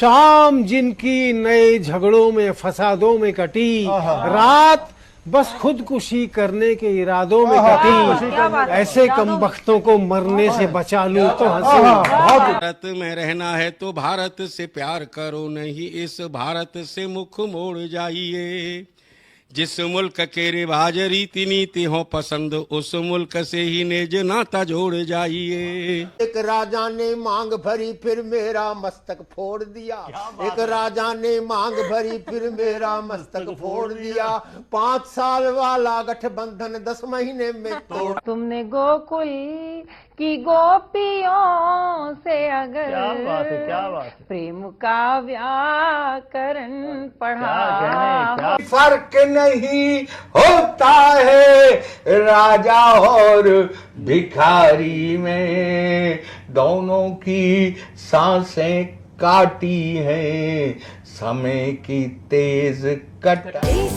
शाम जिनकी नए झगड़ों में फसादों में कटी, रात बस खुदकुशी करने के इरादों में कटी, ऐसे कमबख्तों को मरने से बचा लूं तो हंसी। भारत में रहना है तो भारत से प्यार करो, नहीं इस भारत से मुख मोड़ जाइए। जिस मुल्क के रिवाज रीति नीति हो पसंद, उस मुल्क से ही नेज नाता जोड़ जाइए। एक राजा ने मांग भरी फिर मेरा मस्तक फोड़ दिया, एक राजा ने मांग भरी फिर मेरा मस्तक फोड़ दिया। 5 साल वाला गठबंधन 10 महीने में तोड़। तुमने गोकुल की गोपियों से अगर क्या बात है। प्रेम का व्याकरण पढ़ा, फर्क नहीं होता है राजा और भिखारी में, दोनों की सांसें काटी हैं समय की तेज कटाई।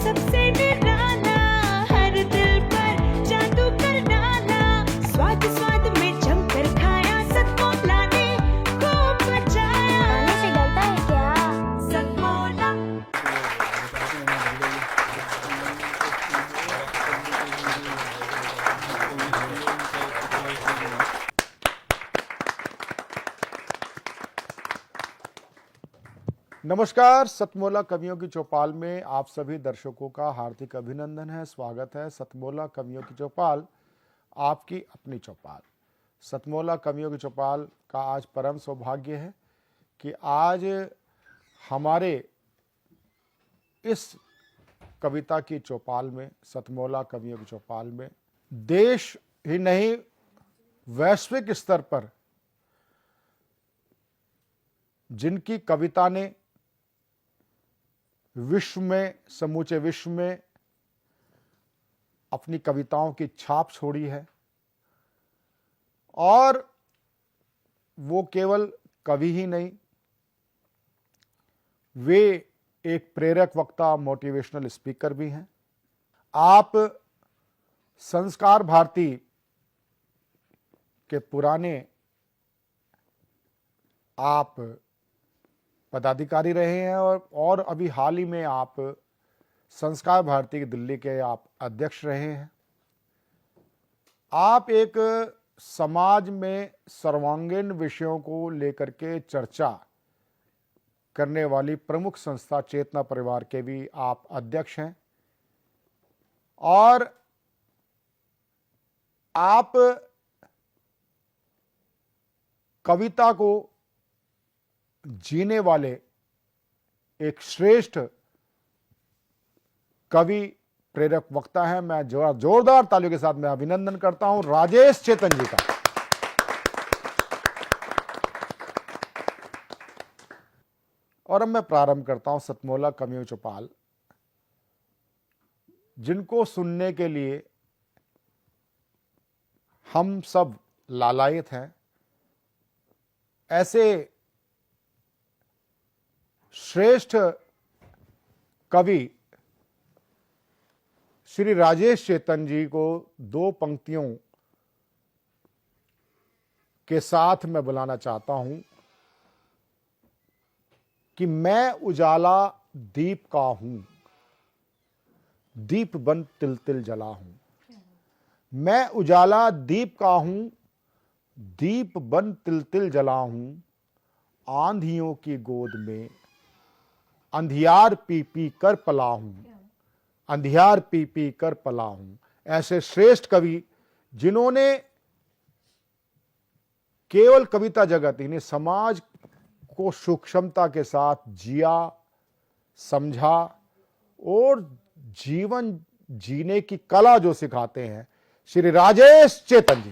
सबसे निराला, हर दिल पर जादू कर डाला, स्वाद स्वाद में जमकर खाया, सतमोला ने खूब बचाया। खाने से डरता है क्या? सतमोला। नमस्कार, सतमोला कवियों की चौपाल में आप सभी दर्शकों का हार्दिक अभिनंदन है, स्वागत है। सतमोला कवियों की चौपाल आपकी अपनी चौपाल। सतमोला कवियों की चौपाल का आज परम सौभाग्य है कि आज हमारे इस कविता की चौपाल में, सतमोला कवियों की चौपाल में, देश ही नहीं वैश्विक स्तर पर जिनकी कविता ने विश्व में, समूचे विश्व में अपनी कविताओं की छाप छोड़ी है, और वो केवल कवि ही नहीं, वे एक प्रेरक वक्ता, मोटिवेशनल स्पीकर भी हैं। आप संस्कार भारती के पुराने आप पदाधिकारी रहे हैं, और अभी हाल ही में आप संस्कार भारती की दिल्ली के आप अध्यक्ष रहे हैं। आप एक समाज में सर्वांगीण विषयों को लेकर के चर्चा करने वाली प्रमुख संस्था चेतना परिवार के भी आप अध्यक्ष हैं, और आप कविता को जीने वाले एक श्रेष्ठ कवि, प्रेरक वक्ता है। मैं जोरदार तालियों के साथ मैं अभिनंदन करता हूं राजेश चेतन जी का। और अब मैं प्रारंभ करता हूं सतमोला कवियों की चौपाल, जिनको सुनने के लिए हम सब लालायित हैं। ऐसे श्रेष्ठ कवि श्री राजेश चेतन जी को 2 पंक्तियों के साथ मैं बुलाना चाहता हूं कि मैं उजाला दीप का हूं, दीप बन तिल तिल जला हूं। मैं उजाला दीप का हूं, दीप बन तिल तिल जला हूं। आंधियों की गोद में अंधियार पी पी कर पला हूं, अंधियार पी पी कर पला हूं। ऐसे श्रेष्ठ कवि जिन्होंने केवल कविता जगत ही नहीं, समाज को सूक्ष्मता के साथ जिया, समझा, और जीवन जीने की कला जो सिखाते हैं, श्री राजेश चेतन जी।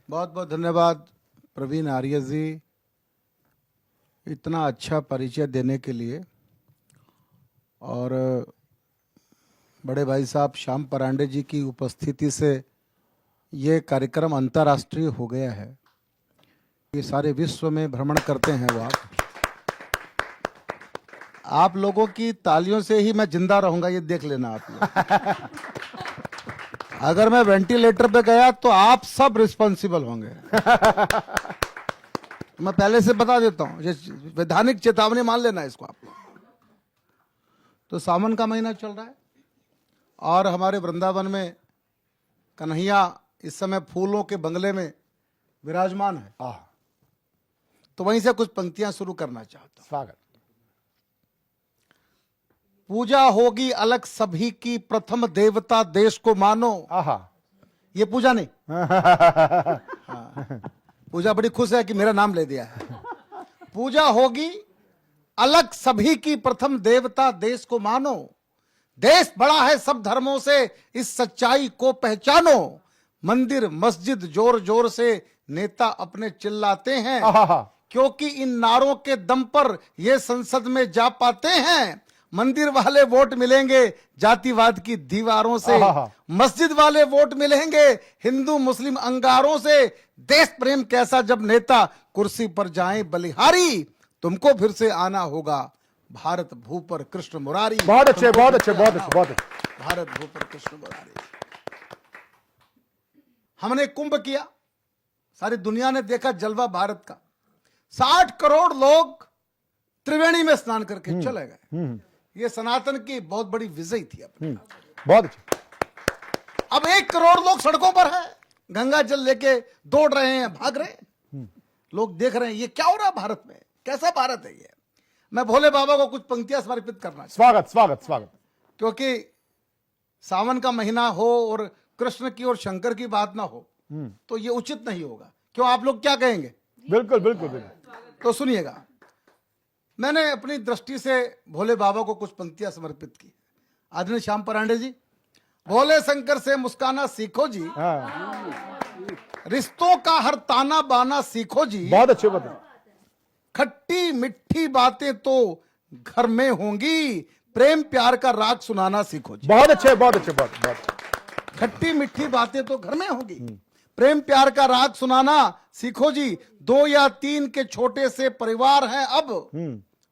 बहुत बहुत धन्यवाद प्रवीण आर्य जी, इतना अच्छा परिचय देने के लिए। और बड़े भाई साहब श्याम परांडे जी की उपस्थिति से ये कार्यक्रम अंतर्राष्ट्रीय हो गया है। ये सारे विश्व में भ्रमण करते हैं वो। आप लोगों की तालियों से ही मैं जिंदा रहूंगा, ये देख लेना आप लोग। अगर मैं वेंटिलेटर पे गया तो आप सब रिस्पॉन्सिबल होंगे। मैं पहले से बता देता हूं, ये वैधानिक चेतावनी मान लेना इसको आप। तो सावन का महीना चल रहा है और हमारे वृंदावन में कन्हैया इस समय फूलों के बंगले में विराजमान है। तो वहीं से कुछ पंक्तियां शुरू करना चाहता हूं। स्वागत। पूजा होगी अलग सभी की, प्रथम देवता देश को मानो। ये पूजा नहीं। हाँ। पूजा बड़ी खुश है कि मेरा नाम ले दिया है। पूजा होगी अलग सभी की, प्रथम देवता देश को मानो। देश बड़ा है सब धर्मों से, इस सच्चाई को पहचानो। मंदिर मस्जिद जोर जोर से नेता अपने चिल्लाते हैं, क्योंकि इन नारों के दम पर ये संसद में जा पाते हैं। मंदिर वाले वोट मिलेंगे जातिवाद की दीवारों से, मस्जिद वाले वोट मिलेंगे हिंदू मुस्लिम अंगारों से। देश प्रेम कैसा जब नेता कुर्सी पर जाएं बलिहारी, तुमको फिर से आना होगा भारत भू पर कृष्ण मुरारी। बहुत अच्छे, बहुत अच्छे, बहुत अच्छे, बहुत अच्छे। भारत भू पर कृष्ण मुरारी। हमने कुंभ किया, सारी दुनिया ने देखा जलवा भारत का। 60 करोड़ लोग त्रिवेणी में स्नान करके चले गए। ये सनातन की बहुत बड़ी विजय थी। बहुत अच्छे। अब 1 करोड़ लोग सड़कों पर है, गंगा जल लेके दौड़ रहे हैं, भाग रहे हैं। लोग देख रहे हैं ये क्या हो रहा है भारत में, कैसा भारत है ये। मैं भोले बाबा को कुछ पंक्तियां समर्पित करना चाहता हूं। स्वागत, स्वागत, स्वागत। क्योंकि सावन का महीना हो और कृष्ण की और शंकर की बात ना हो तो ये उचित नहीं होगा। क्यों, आप लोग क्या कहेंगे? बिल्कुल, बिल्कुल, बिल्कुल। तो सुनिएगा, मैंने अपनी दृष्टि से भोले बाबा को कुछ पंक्तियां समर्पित की। आदरणीय श्याम परांडे जी, भोले शंकर से मुस्काना सीखो जी, रिश्तों का हर ताना बाना सीखो जी। बहुत अच्छे बता। खट्टी मिट्ठी बातें तो घर में होंगी, प्रेम प्यार का राग सुनाना सीखो जी। बहुत अच्छे, बहुत अच्छे, बहुत। खट्टी मिट्ठी बातें तो घर में होंगी, प्रेम प्यार का राग सुनाना सीखो जी। 2 या 3 के छोटे से परिवार हैं अब,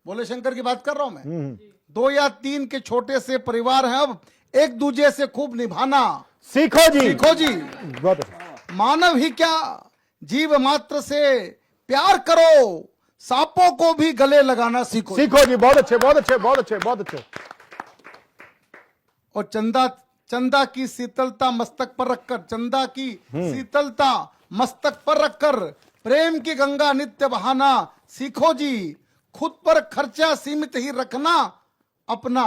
भोले शंकर की बात कर रहा हूं मैं। 2 या 3 के छोटे से परिवार हैं अब, एक दूजे से खूब निभाना सीखो जी। सीखो जी। बहुत अच्छे। मानव ही क्या जीव मात्र से प्यार करो, सांपों को भी गले लगाना सीखो। सीखो जी। बहुत अच्छे, बहुत अच्छे, बहुत अच्छे, बहुत अच्छे। और चंदा की शीतलता मस्तक पर रखकर, चंदा की शीतलता मस्तक पर रखकर प्रेम की गंगा नित्य बहाना सीखो जी। खुद पर खर्चा सीमित ही रखना अपना,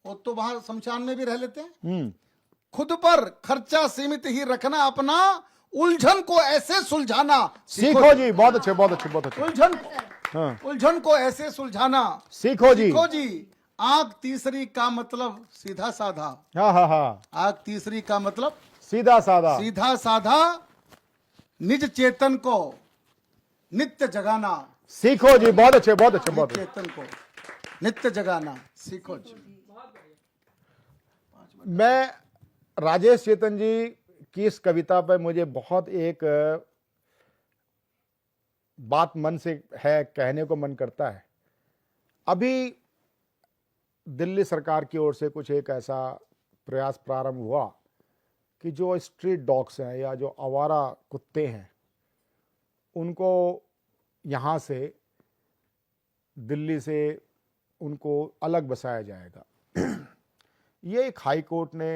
वो तो वहां शमशान में भी रह लेते हैं। खुद पर खर्चा सीमित ही रखना अपना, उलझन को ऐसे सुलझाना सीखो जी। बहुत अच्छे, बहुत अच्छे, बहुत अच्छे। उलझन को ऐसे सुलझाना सीखो जी। सीखो जी। आंख तीसरी का मतलब सीधा साधा। हाँ, हाँ, हाँ। आंख तीसरी का मतलब सीधा साधा। सीधा साधा। निज चेतन को नित्य जगाना सीखो जी। बहुत अच्छे, बहुत अच्छे, बहुत अच्छे। चेतन को नित्य जगाना सीखो जी। मैं राजेश चेतन जी की इस कविता पर मुझे बहुत एक बात मन से है, कहने को मन करता है। अभी दिल्ली सरकार की ओर से कुछ एक ऐसा प्रयास प्रारंभ हुआ कि जो स्ट्रीट डॉग्स हैं या जो आवारा कुत्ते हैं उनको यहाँ से दिल्ली से उनको अलग बसाया जाएगा। ये एक हाई कोर्ट ने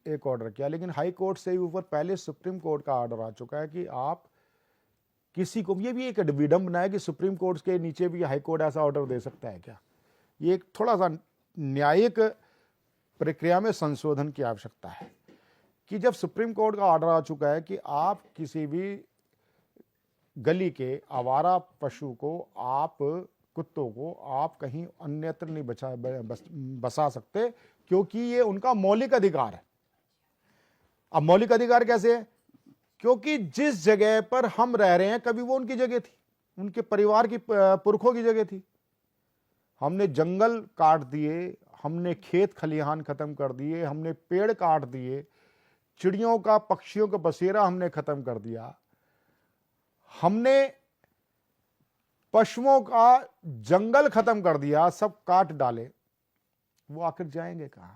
एक ऑर्डर किया, लेकिन हाई कोर्ट से भी ऊपर पहले सुप्रीम कोर्ट का ऑर्डर आ चुका है कि आप किसी को, ये भी एक विडंबना है कि सुप्रीम कोर्ट के नीचे भी हाई कोर्ट ऐसा ऑर्डर दे सकता है क्या। ये एक थोड़ा सा न्यायिक प्रक्रिया में संशोधन की आवश्यकता है कि जब सुप्रीम कोर्ट का ऑर्डर आ चुका है कि आप किसी भी गली के आवारा पशु को, आप कुत्तों को आप कहीं अन्यत्र नहीं बसा सकते, क्योंकि ये उनका मौलिक अधिकार है। अब मौलिक अधिकार कैसे है? क्योंकि जिस जगह पर हम रह रहे हैं कभी वो उनकी जगह थी, उनके परिवार की, पुरखों की जगह थी। हमने जंगल काट दिए, हमने खेत खलिहान खत्म कर दिए, हमने पेड़ काट दिए, चिड़ियों का, पक्षियों का बसेरा हमने खत्म कर दिया, हमने पशुओं का जंगल खत्म कर दिया, सब काट डाले। वो आखिर जाएंगे कहां?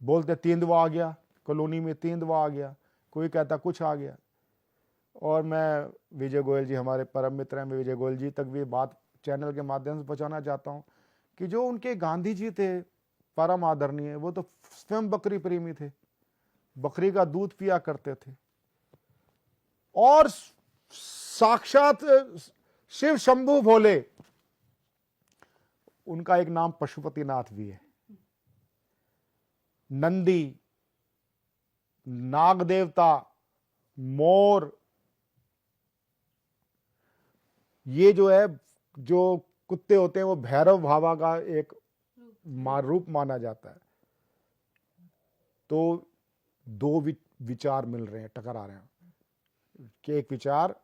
बोलते तेंदुआ आ गया, कॉलोनी में तेंदुआ आ गया, कोई कहता कुछ आ गया। और मैं विजय गोयल जी, हमारे परम मित्र हैं, मैं विजय गोयल जी तक भी बात चैनल के माध्यम से पहुंचाना चाहता हूं कि जो उनके गांधी जी थे परम आदरणीय, वो तो स्वयं बकरी प्रेमी थे, बकरी का दूध पिया करते थे। और साक्षात शिव शंभू भोले, उनका एक नाम पशुपतिनाथ भी है। नंदी, नाग देवता, मोर, ये जो है, जो कुत्ते होते हैं वो भैरव बाबा का एक रूप माना जाता है। तो दो विचार मिल रहे हैं, टकरा रहे हैं कि एक विचार,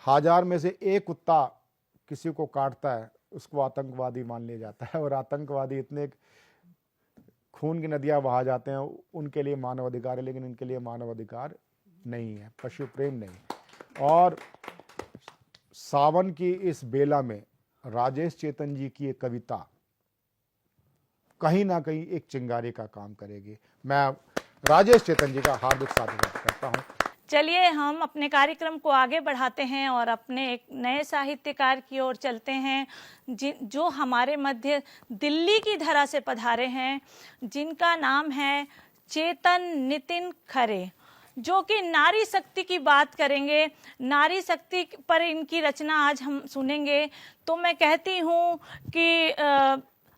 1000 में से एक कुत्ता किसी को काटता है उसको आतंकवादी मान लिया जाता है, और आतंकवादी इतने खून की नदियां बहा जाते हैं, उनके लिए मानव अधिकार है, लेकिन इनके लिए मानव अधिकार नहीं है, पशु प्रेम नहीं। और सावन की इस बेला में राजेश चेतन जी की एक कविता कहीं ना कहीं एक चिंगारी का काम करेगी। मैं राजेश चेतन जी का हार्दिक स्वागत करता हूं। चलिए हम अपने कार्यक्रम को आगे बढ़ाते हैं और अपने एक नए साहित्यकार की ओर चलते हैं, जो हमारे मध्य दिल्ली की धरा से पधारे हैं, जिनका नाम है चेतन नितिन खरे, जो कि नारी शक्ति की बात करेंगे। नारी शक्ति पर इनकी रचना आज हम सुनेंगे। तो मैं कहती हूँ कि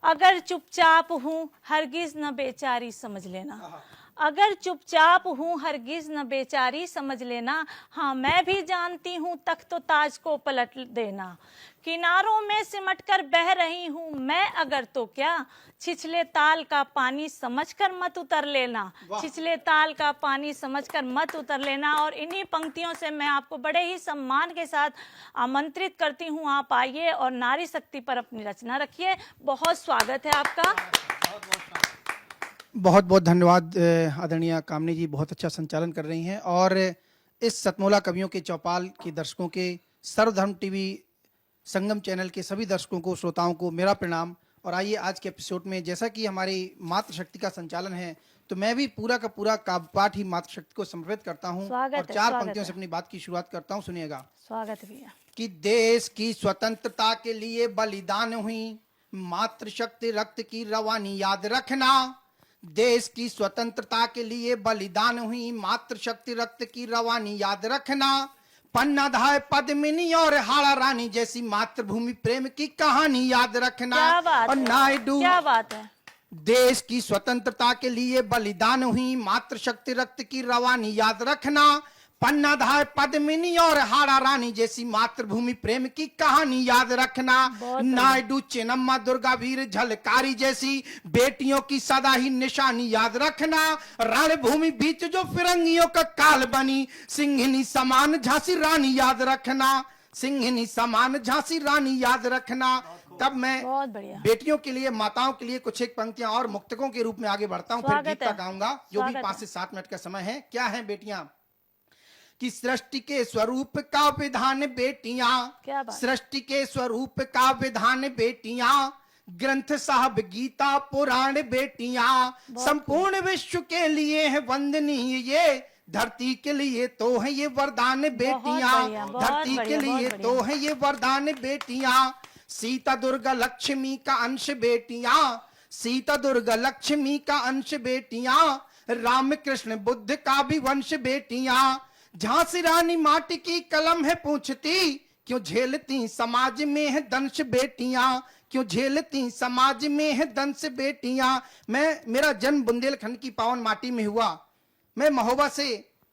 अगर चुपचाप हूँ हरगिज न बेचारी समझ लेना, अगर चुपचाप हूँ हरगिज न बेचारी समझ लेना, हाँ मैं भी जानती हूँ तख्त तो ताज को पलट देना, किनारों में सिमट कर बह रही हूँ मैं अगर तो क्या, छिछले ताल का पानी समझकर मत उतर लेना, छिछले ताल का पानी समझकर मत उतर लेना। और इन्हीं पंक्तियों से मैं आपको बड़े ही सम्मान के साथ आमंत्रित करती हूँ, आप आइए और नारी शक्ति पर अपनी रचना रखिए। बहुत स्वागत है आपका। बहुत बहुत धन्यवाद आदरणीय कामनी जी, बहुत अच्छा संचालन कर रही हैं। और इस सतमोला कवियों के चौपाल के दर्शकों के, सर्वधर्म टीवी संगम चैनल के सभी दर्शकों को, श्रोताओं को मेरा प्रणाम। और आइए आज के एपिसोड में, जैसा कि हमारी मातृशक्ति का संचालन है, तो मैं भी पूरा का पूरा काव्य पाठ ही मातृशक्ति को समर्पित करता हूँ और 4 पंक्तियों से अपनी बात की शुरुआत करता हूँ। सुनिएगा। स्वागत भैया। कि देश की स्वतंत्रता के लिए बलिदान हुई मातृशक्ति, रक्त की रवानी याद रखना। देश की स्वतंत्रता के लिए बलिदान हुई मातृशक्ति, रक्त की रवानी याद रखना। पन्नाधाय पद्मिनी और हाड़ा रानी जैसी मातृभूमि प्रेम की कहानी याद रखना। क्या बात और है? नायडू, क्या बात है? देश की स्वतंत्रता के लिए बलिदान हुई मातृशक्ति, रक्त की रवानी याद रखना। पन्नाधाय पद्मिनी और हाड़ा रानी जैसी मातृभूमि प्रेम की कहानी याद रखना। नायडू, चेन्नम्मा, दुर्गा वीर, झलकारी जैसी बेटियों की सदा ही निशानी याद रखना। रणभूमि बीच जो फिरंगियों का काल बनी सिंहनी समान झांसी रानी याद रखना। सिंहनी समान झांसी रानी याद रखना। तब मैं बेटियों के लिए, माताओं के लिए कुछ एक पंक्तियां और मुक्तकों के रूप में आगे बढ़ता हूं, फिर गीत तक आऊंगा, जो भी 5 से 7 मिनट का समय है। क्या है बेटियां? कि सृष्टि के स्वरूप का विधान बेटियां, सृष्टि के स्वरूप का विधान बेटियां, ग्रंथ साहब गीता पुराण बेटियां, संपूर्ण विश्व के लिए है वंदनीय ये, धरती के लिए तो है ये वरदान बेटियां, धरती के लिए तो है ये वरदान बेटियां। सीता दुर्गा लक्ष्मी का अंश बेटियां, सीता दुर्गा लक्ष्मी का अंश बेटियां, राम कृष्ण बुद्ध का भी वंश बेटियां। झांसी रानी माटी की कलम है पूछती, क्यों झेलती समाज में है दंश बेटियां, क्यों झेलती समाज में है दंश बेटियां। मेरा जन्म बुंदेलखंड की पावन माटी में हुआ। मैं महोबा से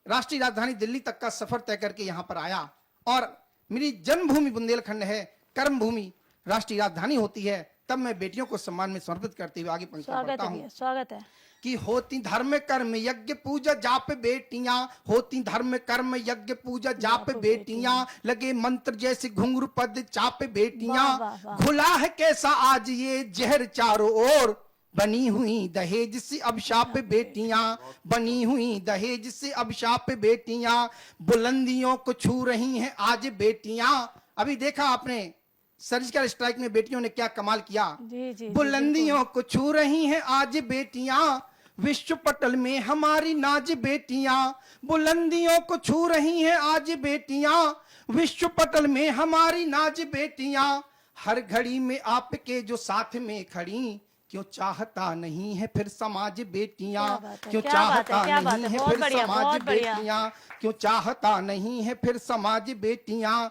राष्ट्रीय राजधानी दिल्ली तक का सफर तय करके यहाँ पर आया, और मेरी जन्मभूमि बुंदेलखंड है, कर्म भूमि राष्ट्रीय राजधानी होती है। तब मैं बेटियों को सम्मान में समर्पित करते हुए आगे पंक्ति पढ़ता हूँ। स्वागत है। कि होती धर्म कर्म यज्ञ पूजा जाप बेटियां, होती धर्म कर्म यज्ञ पूजा जाप बेटियां, लगे मंत्र जैसे घुंघरू पद चाप बेटियां। घुला है कैसा आज ये जहर चारों ओर, बनी हुई दहेज से अभिशाप बेटियां, बनी हुई दहेज से अभिशाप बेटियां। बुलंदियों को छू रही हैं आज बेटियां। अभी देखा आपने सर्जिकल स्ट्राइक में बेटियों ने क्या कमाल किया। बुलंदियों को छू रही हैं आज बेटियां, विश्व पटल में हमारी नाज बेटियां बुलंदियों को छू रही हैं आज बेटियां। विश्व पटल में हमारी नाज बेटियां हर घड़ी में आपके जो साथ में खड़ी। क्यों चाहता नहीं है फिर समाज बेटियां, क्यों चाहता नहीं है फिर समाज बेटियां, क्यों चाहता नहीं है फिर समाज बेटियां।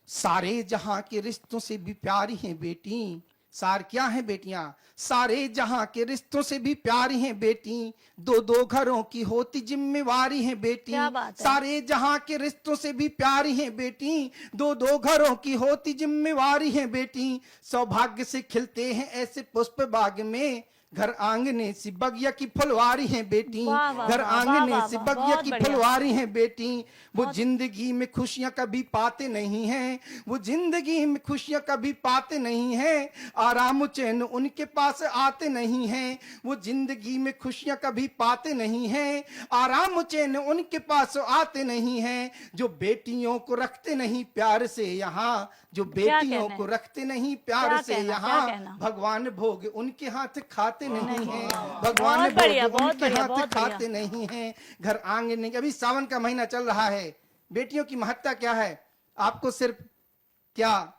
सारे जहां के रिश्तों से भी प्यारी हैं बेटी। सार क्या है बेटियां? सारे जहां के रिश्तों से भी प्यारी हैं बेटी। दो दो घरों की होती जिम्मेवारी है बेटी। सारे जहां के रिश्तों से भी प्यारी हैं बेटी। दो दो घरों की होती जिम्मेवारी है बेटी। सौभाग्य से खिलते हैं ऐसे पुष्प बाग में। घर आंगने सी बगिया की फुलवारी है बेटी। घर आंगने से बगिया की फुलवारी है बेटी। वो जिंदगी में खुशियां कभी पाते नहीं हैं। वो जिंदगी में खुशियां कभी पाते नहीं हैं। आराम चैन उनके पास आते नहीं हैं। वो जिंदगी में खुशियां कभी पाते नहीं हैं। आराम चैन उनके पास आते नहीं हैं। जो बेटियों को रखते नहीं प्यार से यहाँ, जो बेटियों को रखते नहीं प्यार से यहाँ, भगवान भोग उनके हाथ खाते नहीं है। भगवान भोग उनके हाथ खाते नहीं है। घर आंगन, अभी सावन का महीना चल रहा है। बेटियों की महत्ता क्या है आपको सिर्फ क्या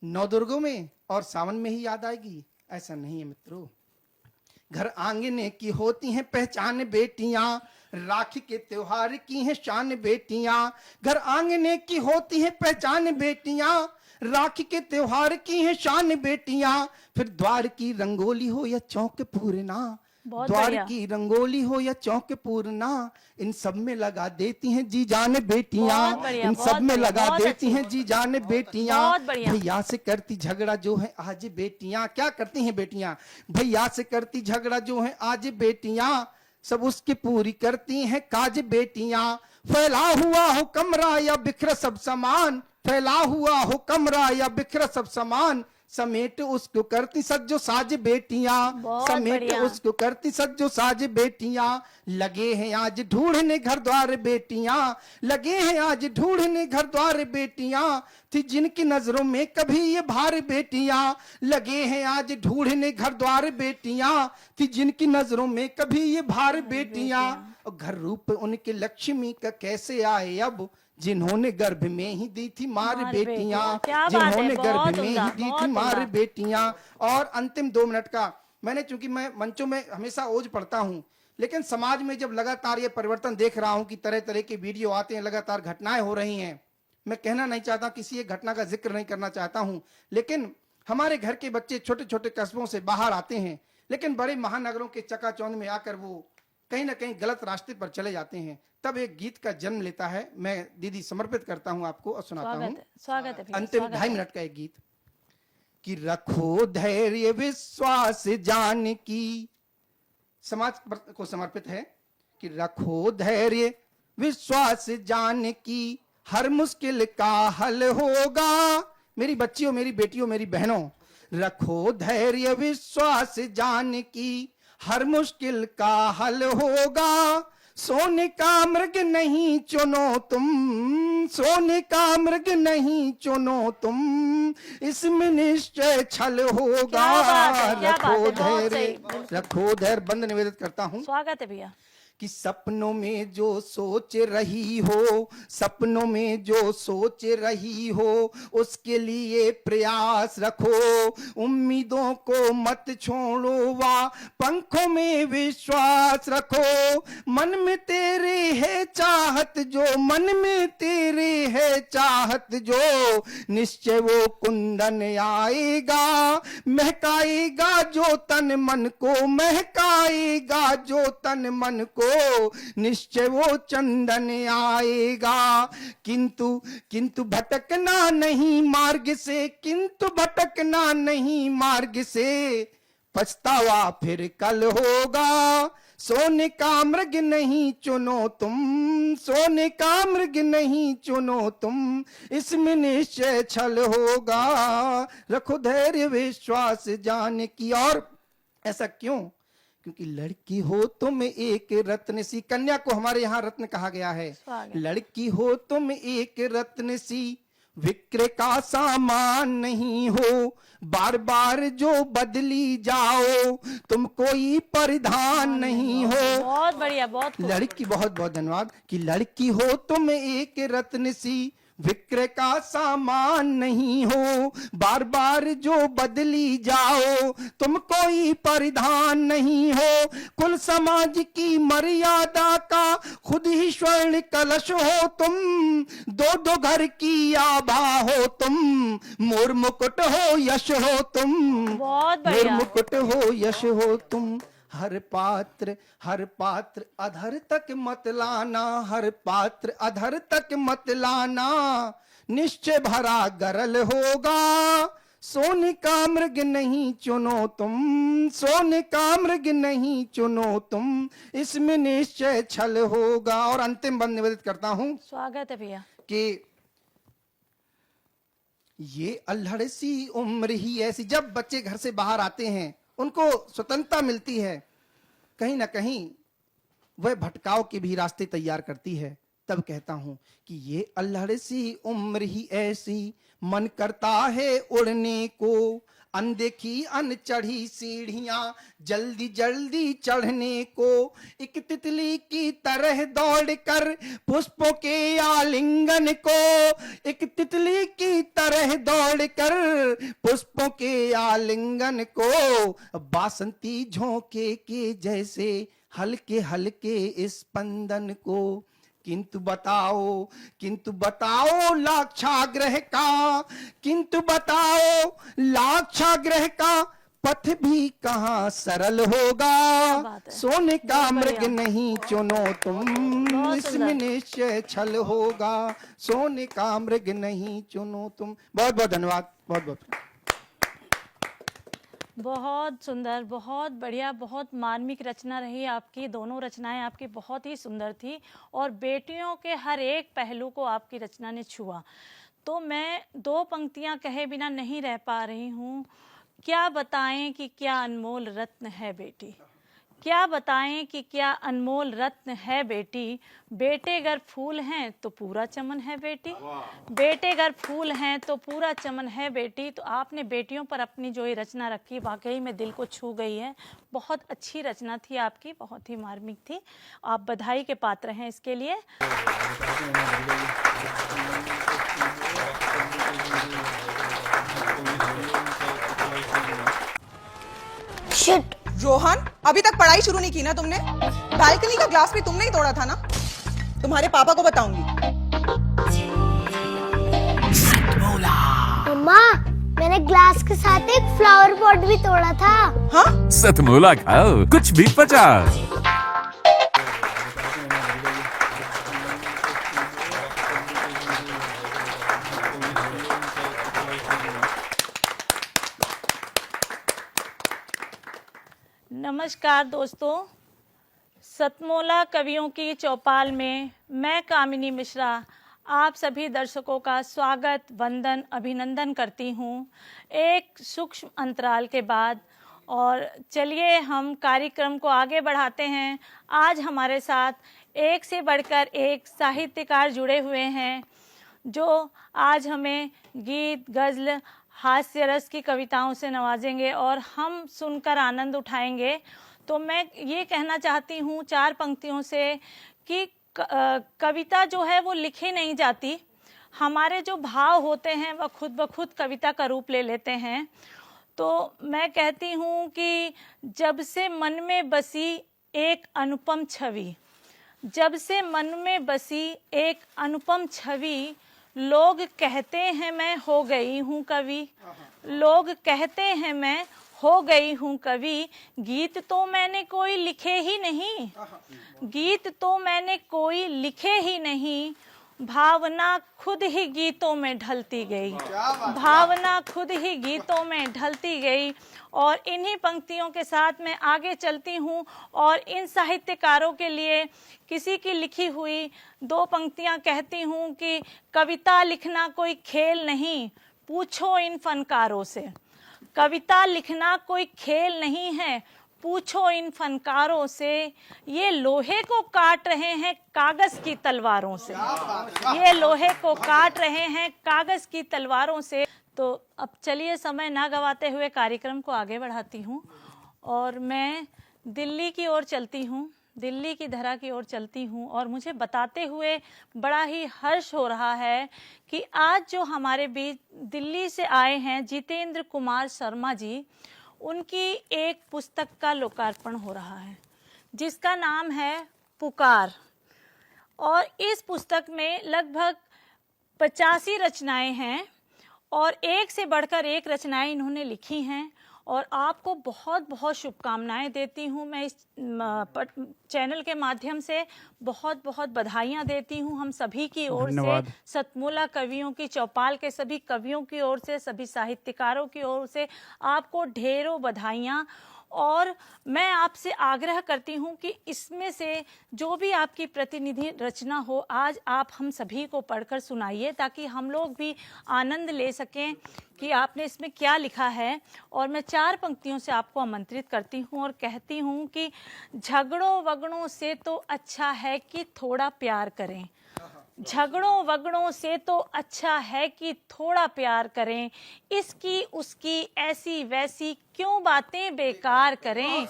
नवदुर्गों में और सावन में ही याद आएगी? ऐसा नहीं है मित्रों। घर आंगने की होती हैं पहचान बेटियां। राखी के त्योहार की हैं शान बेटियां। घर आंगने की होती हैं पहचान बेटियां। राखी के त्योहार की है शान बेटियां। फिर द्वार की रंगोली हो या चौक पूरना, द्वार की रंगोली हो या चौक पूरना, इन सब में लगा देती हैं जी जान बेटियां। इन सब में लगा देती हैं जी जान बेटियां। भैया से करती झगड़ा जो है आज बेटियां। क्या करती हैं बेटियां? भैया से करती झगड़ा जो है आज बेटियां। सब उसकी पूरी करती हैं काज बेटियां। फैला हुआ हो कमरा या बिखरा सब सामान, फैला हुआ हो कमरा या बिखरा सब सामान, समेट उसको करती सज्जो साज बेटियां। समेट उसको करती सज्जो साज बेटियां। लगे हैं आज ढूंढने घर द्वार बेटियां। लगे हैं आज ढूंढने घर द्वार बेटियां। थी जिनकी नजरों में कभी ये भार बेटियां। लगे हैं आज ढूंढने घर द्वार बेटियां। थी जिनकी नजरों में कभी ये भार बेटियां। और घर रूप उनके लक्ष्मी का कैसे आए अब, जिन्होंने गर्भ में ही दी थी मार बेटियां। जिन्होंने गर्भ में ही दी थी मार बेटियां। और अंतिम 2 मिनट का, मैंने चूंकि मैं मंचों में हमेशा ओज पढ़ता हूं, लेकिन समाज में जब लगातार ये परिवर्तन देख रहा हूं कि तरह तरह के वीडियो आते हैं, लगातार घटनाएं हो रही हैं, मैं कहना नहीं चाहता, किसी एक घटना का जिक्र नहीं करना चाहता हूं, लेकिन हमारे घर के बच्चे छोटे छोटे कस्बों से बाहर आते हैं, लेकिन बड़े महानगरों के चकाचौंध में आकर वो कहीं ना कहीं गलत रास्ते पर चले जाते हैं। तब एक गीत का जन्म लेता है। मैं दीदी समर्पित करता हूं आपको और सुनाता हूं। स्वागत है। अंतिम 2.5 मिनट का एक गीत कि रखो धैर्य विश्वास जान की, समाज को समर्पित है कि रखो धैर्य विश्वास जान की, हर मुश्किल का हल होगा। मेरी बच्चियों, मेरी बेटियों, मेरी बहनों, रखो धैर्य विश्वास जान की, हर मुश्किल का हल होगा। सोने का मृग नहीं चुनो तुम, सोने का मृग नहीं चुनो तुम, इसमें निश्चय छल होगा। रखो धैर्य, रखो धैर्य। बंद निवेदित करता हूँ। स्वागत है भैया। कि सपनों में जो सोच रही हो, सपनों में जो सोच रही हो, उसके लिए प्रयास रखो। उम्मीदों को मत छोड़ो, वा पंखों में विश्वास रखो। मन में तेरे है चाहत जो, मन में तेरे है चाहत जो, निश्चय वो कुंदन आएगा। महकाएगा जो तन मन को, महकाएगा जो तन मन को, निश्चय वो चंदन आएगा। किंतु भटकना नहीं मार्ग से, किंतु भटकना नहीं मार्ग से, पछतावा फिर कल होगा। सोने का मृग नहीं चुनो तुम, सोने का मृग नहीं चुनो तुम, इसमें निश्चय छल होगा। रखो धैर्य विश्वास जान की। और ऐसा क्यों? क्योंकि लड़की हो तुम एक रत्न सी, कन्या को हमारे यहाँ रत्न कहा गया है। लड़की हो तुम एक रत्न सी, विक्रय का सामान नहीं हो, बार बार जो बदली जाओ, तुम कोई परिधान नहीं हो। बहुत बढ़िया, बहुत खूब। लड़की, बहुत बहुत धन्यवाद। कि लड़की हो तुम एक रत्न सी, विक्रय का सामान नहीं हो, बार बार जो बदली जाओ, तुम कोई परिधान नहीं हो। कुल समाज की मर्यादा का खुद ही स्वर्ण कलश हो तुम, दो दो घर की आभा हो तुम, मोर मुकुट हो यश हो तुम, बहुत मोर बढ़िया। मुकुट हो यश हो तुम। हर पात्र अधर तक मत लाना, हर पात्र अधर तक मत लाना, निश्चय भरा गरल होगा, सोने का मृग नहीं चुनो तुम, सोने का मृग नहीं चुनो तुम, इसमें निश्चय छल होगा। और अंतिम बंद निवेदित करता हूं स्वागत है भैया। कि ये अल्हड़ सी उम्र ही ऐसी, जब बच्चे घर से बाहर आते हैं उनको स्वतंत्रता मिलती है, कहीं ना कहीं वह भटकाव के भी रास्ते तैयार करती है। तब कहता हूं कि ये अल्हड़ सी उम्र ही ऐसी, मन करता है उड़ने को, अनदेखी अनचढ़ी सीढ़ियां जल्दी जल्दी चढ़ने को, एक तितली की तरह दौड़ कर पुष्पों के आलिंगन को, एक तितली की तरह दौड़ कर पुष्पों के आलिंगन को, बासंती झोंके के जैसे हल्के हल्के स्पंदन को। किंतु बताओ लाक्षाग्रह का, किंतु बताओ लाक्षाग्रह का, पथ भी कहाँ सरल होगा, सोने का मृग नहीं चुनो तुम, इसमें निश्चय छल होगा, सोने का मृग नहीं चुनो तुम। बहुत बहुत धन्यवाद, बहुत बहुत। बहुत सुंदर, बहुत बढ़िया, बहुत मार्मिक रचना रही आपकी। दोनों रचनाएं आपकी बहुत ही सुंदर थी और बेटियों के हर एक पहलू को आपकी रचना ने छुआ। तो मैं दो पंक्तियां कहे बिना नहीं रह पा रही हूँ। क्या बताएं कि क्या अनमोल रत्न है बेटी, क्या बताएं कि क्या अनमोल रत्न है बेटी, बेटे अगर फूल हैं तो पूरा चमन है बेटी, बेटे अगर फूल हैं तो पूरा चमन है बेटी। तो आपने बेटियों पर अपनी जो ये रचना रखी वाकई में दिल को छू गई है। बहुत अच्छी रचना थी आपकी, बहुत ही मार्मिक थी। आप बधाई के पात्र हैं इसके लिए। शिट। रोहन, अभी तक पढ़ाई शुरू नहीं की ना तुमने? बालकनी का ग्लास भी तुमने ही तोड़ा था ना? तुम्हारे पापा को बताऊंगी। मम्मा, मैंने ग्लास के साथ एक फ्लावर पॉट भी तोड़ा था। हाँ? सतमोला खाओ, कुछ भी पचा। नमस्कार दोस्तों, सतमोला कवियों की चौपाल में मैं कामिनी मिश्रा आप सभी दर्शकों का स्वागत, वंदन, अभिनंदन करती हूँ एक सूक्ष्म अंतराल के बाद। और चलिए हम कार्यक्रम को आगे बढ़ाते हैं। आज हमारे साथ एक से बढ़कर एक साहित्यकार जुड़े हुए हैं जो आज हमें गीत, गज़ल, हास्य रस की कविताओं से नवाजेंगे और हम सुनकर आनंद उठाएंगे। तो मैं ये कहना चाहती हूँ चार पंक्तियों से कि कविता जो है वो लिखी नहीं जाती, हमारे जो भाव होते हैं वह खुद ब खुद कविता का रूप ले लेते हैं। तो मैं कहती हूँ कि जब से मन में बसी एक अनुपम छवि, जब से मन में बसी एक अनुपम छवि, लोग कहते हैं मैं हो गई हूँ कवि, लोग कहते हैं मैं हो गई हूँ कवि। गीत तो मैंने कोई लिखे ही नहीं, गीत तो मैंने कोई लिखे ही नहीं, भावना खुद ही गीतों में ढलती गई, भावना खुद ही गीतों में ढलती गई। और इन्हीं पंक्तियों के साथ मैं आगे चलती हूँ और इन साहित्यकारों के लिए किसी की लिखी हुई दो पंक्तियाँ कहती हूँ कि कविता लिखना कोई खेल नहीं, पूछो इन फनकारों से। कविता लिखना कोई खेल नहीं है, पूछो इन फनकारों से, ये लोहे को काट रहे हैं कागज की तलवारों से, ये लोहे को काट रहे हैं कागज की तलवारों से। तो अब चलिए समय ना गवाते हुए कार्यक्रम को आगे बढ़ाती हूँ और मैं दिल्ली की ओर चलती हूँ, दिल्ली की धरा की ओर चलती हूँ। और मुझे बताते हुए बड़ा ही हर्ष हो रहा है कि आज जो हमारे बीच दिल्ली से आए हैं जितेंद्र कुमार शर्मा जी, उनकी एक पुस्तक का लोकार्पण हो रहा है जिसका नाम है पुकार। और इस पुस्तक में लगभग 85 रचनाएं हैं और एक से बढ़कर एक रचनाएं इन्होंने लिखी हैं। और आपको बहुत बहुत शुभकामनाएं देती हूं। मैं इस चैनल के माध्यम से बहुत बहुत बधाइयां देती हूं हम सभी की ओर से, सतमूला कवियों की चौपाल के सभी कवियों की ओर से, सभी साहित्यकारों की ओर से आपको ढेरों बधाइयां। और मैं आपसे आग्रह करती हूं कि इसमें से जो भी आपकी प्रतिनिधि रचना हो, आज आप हम सभी को पढ़कर सुनाइए ताकि हम लोग भी आनंद ले सकें कि आपने इसमें क्या लिखा है। और मैं 4 पंक्तियों से आपको आमंत्रित करती हूं और कहती हूं कि झगड़ों वगड़ों से तो अच्छा है कि थोड़ा प्यार करें, झगड़ों वगड़ों से तो अच्छा है कि थोड़ा प्यार करें, इसकी उसकी ऐसी वैसी क्यों बातें बेकार करें,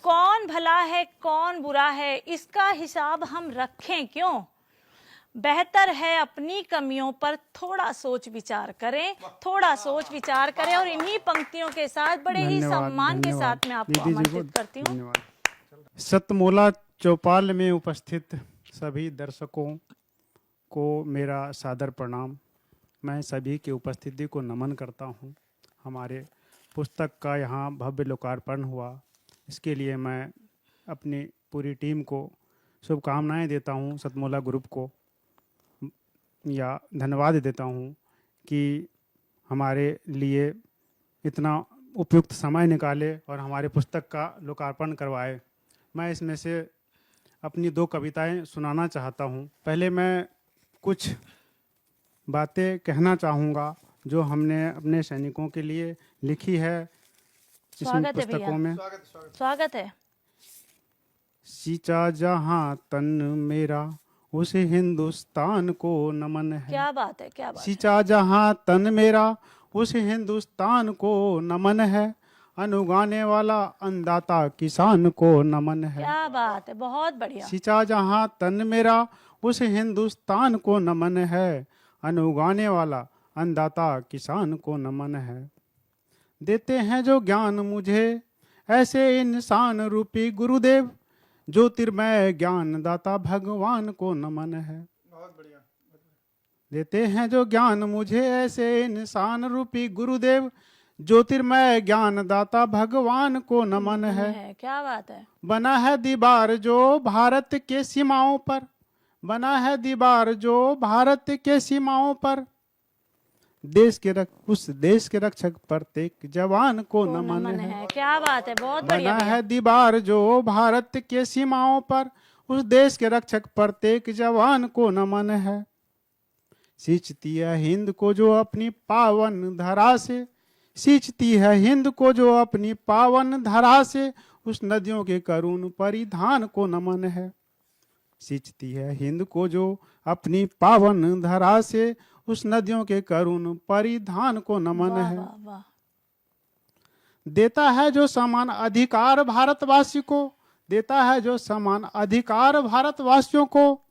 कौन भला है कौन बुरा है इसका हिसाब हम रखें क्यों, बेहतर है अपनी कमियों पर थोड़ा सोच विचार करें, थोड़ा सोच विचार करें। और इन्हीं पंक्तियों के साथ बड़े ही सम्मान के साथ मैं आपको आमंत्रित करती हूँ। सतमूला चौपाल में उपस्थित सभी दर्शकों को मेरा सादर प्रणाम। मैं सभी की उपस्थिति को नमन करता हूँ। हमारे पुस्तक का यहाँ भव्य लोकार्पण हुआ, इसके लिए मैं अपनी पूरी टीम को शुभकामनाएं देता हूँ, सतमूला ग्रुप को या धन्यवाद देता हूँ कि हमारे लिए इतना उपयुक्त समय निकाले और हमारे पुस्तक का लोकार्पण करवाए। मैं इसमें से अपनी 2 कविताएं सुनाना चाहता हूँ। पहले मैं कुछ बातें कहना चाहूँगा जो हमने अपने सैनिकों के लिए लिखी है इसमें पुस्तकों में। स्वागत है। सींचा जहाँ तन मेरा उस हिंदुस्तान को नमन है। क्या बात है, क्या बात है। सींचा जहाँ तन मेरा उस हिंदुस्तान को नमन है, अनुगाने वाला अन्नदाता किसान को नमन है। क्या बात है, बहुत बढ़िया। सींचा जहाँ तन मेरा उस हिंदुस्तान को नमन है, अनुगाने वाला अन्नदाता किसान को नमन है। देते हैं जो ज्ञान मुझे ऐसे इंसान रूपी गुरुदेव, ज्योतिर्मय ज्ञान दाता भगवान को नमन है। बहुत बढ़िया। देते हैं जो ज्ञान मुझे ऐसे इंसान रूपी गुरुदेव, ज्योतिर्मय ज्ञान दाता भगवान को नमन है। क्या बात है। बना है दीवार जो भारत के सीमाओं पर, बना है दीवार जो भारत के सीमाओं पर, उस देश के रक्षक प्रत्येक जवान को नमन है। क्या बात है, बहुत बढ़िया। बना है दीवार जो भारत के सीमाओं पर, उस देश के रक्षक प्रत्येक जवान को नमन है। सींचती है हिंद को जो अपनी पावन धरा से, सींचती है हिंद को जो अपनी पावन धरा से, उस नदियों के करुण परिधान को नमन है। सींचती है हिंद को जो अपनी पावन धरा से, उस नदियों के करुण परिधान को नमन है। देता है जो समान अधिकार भारतवासी को, देता है जो समान अधिकार भारतवासियों को,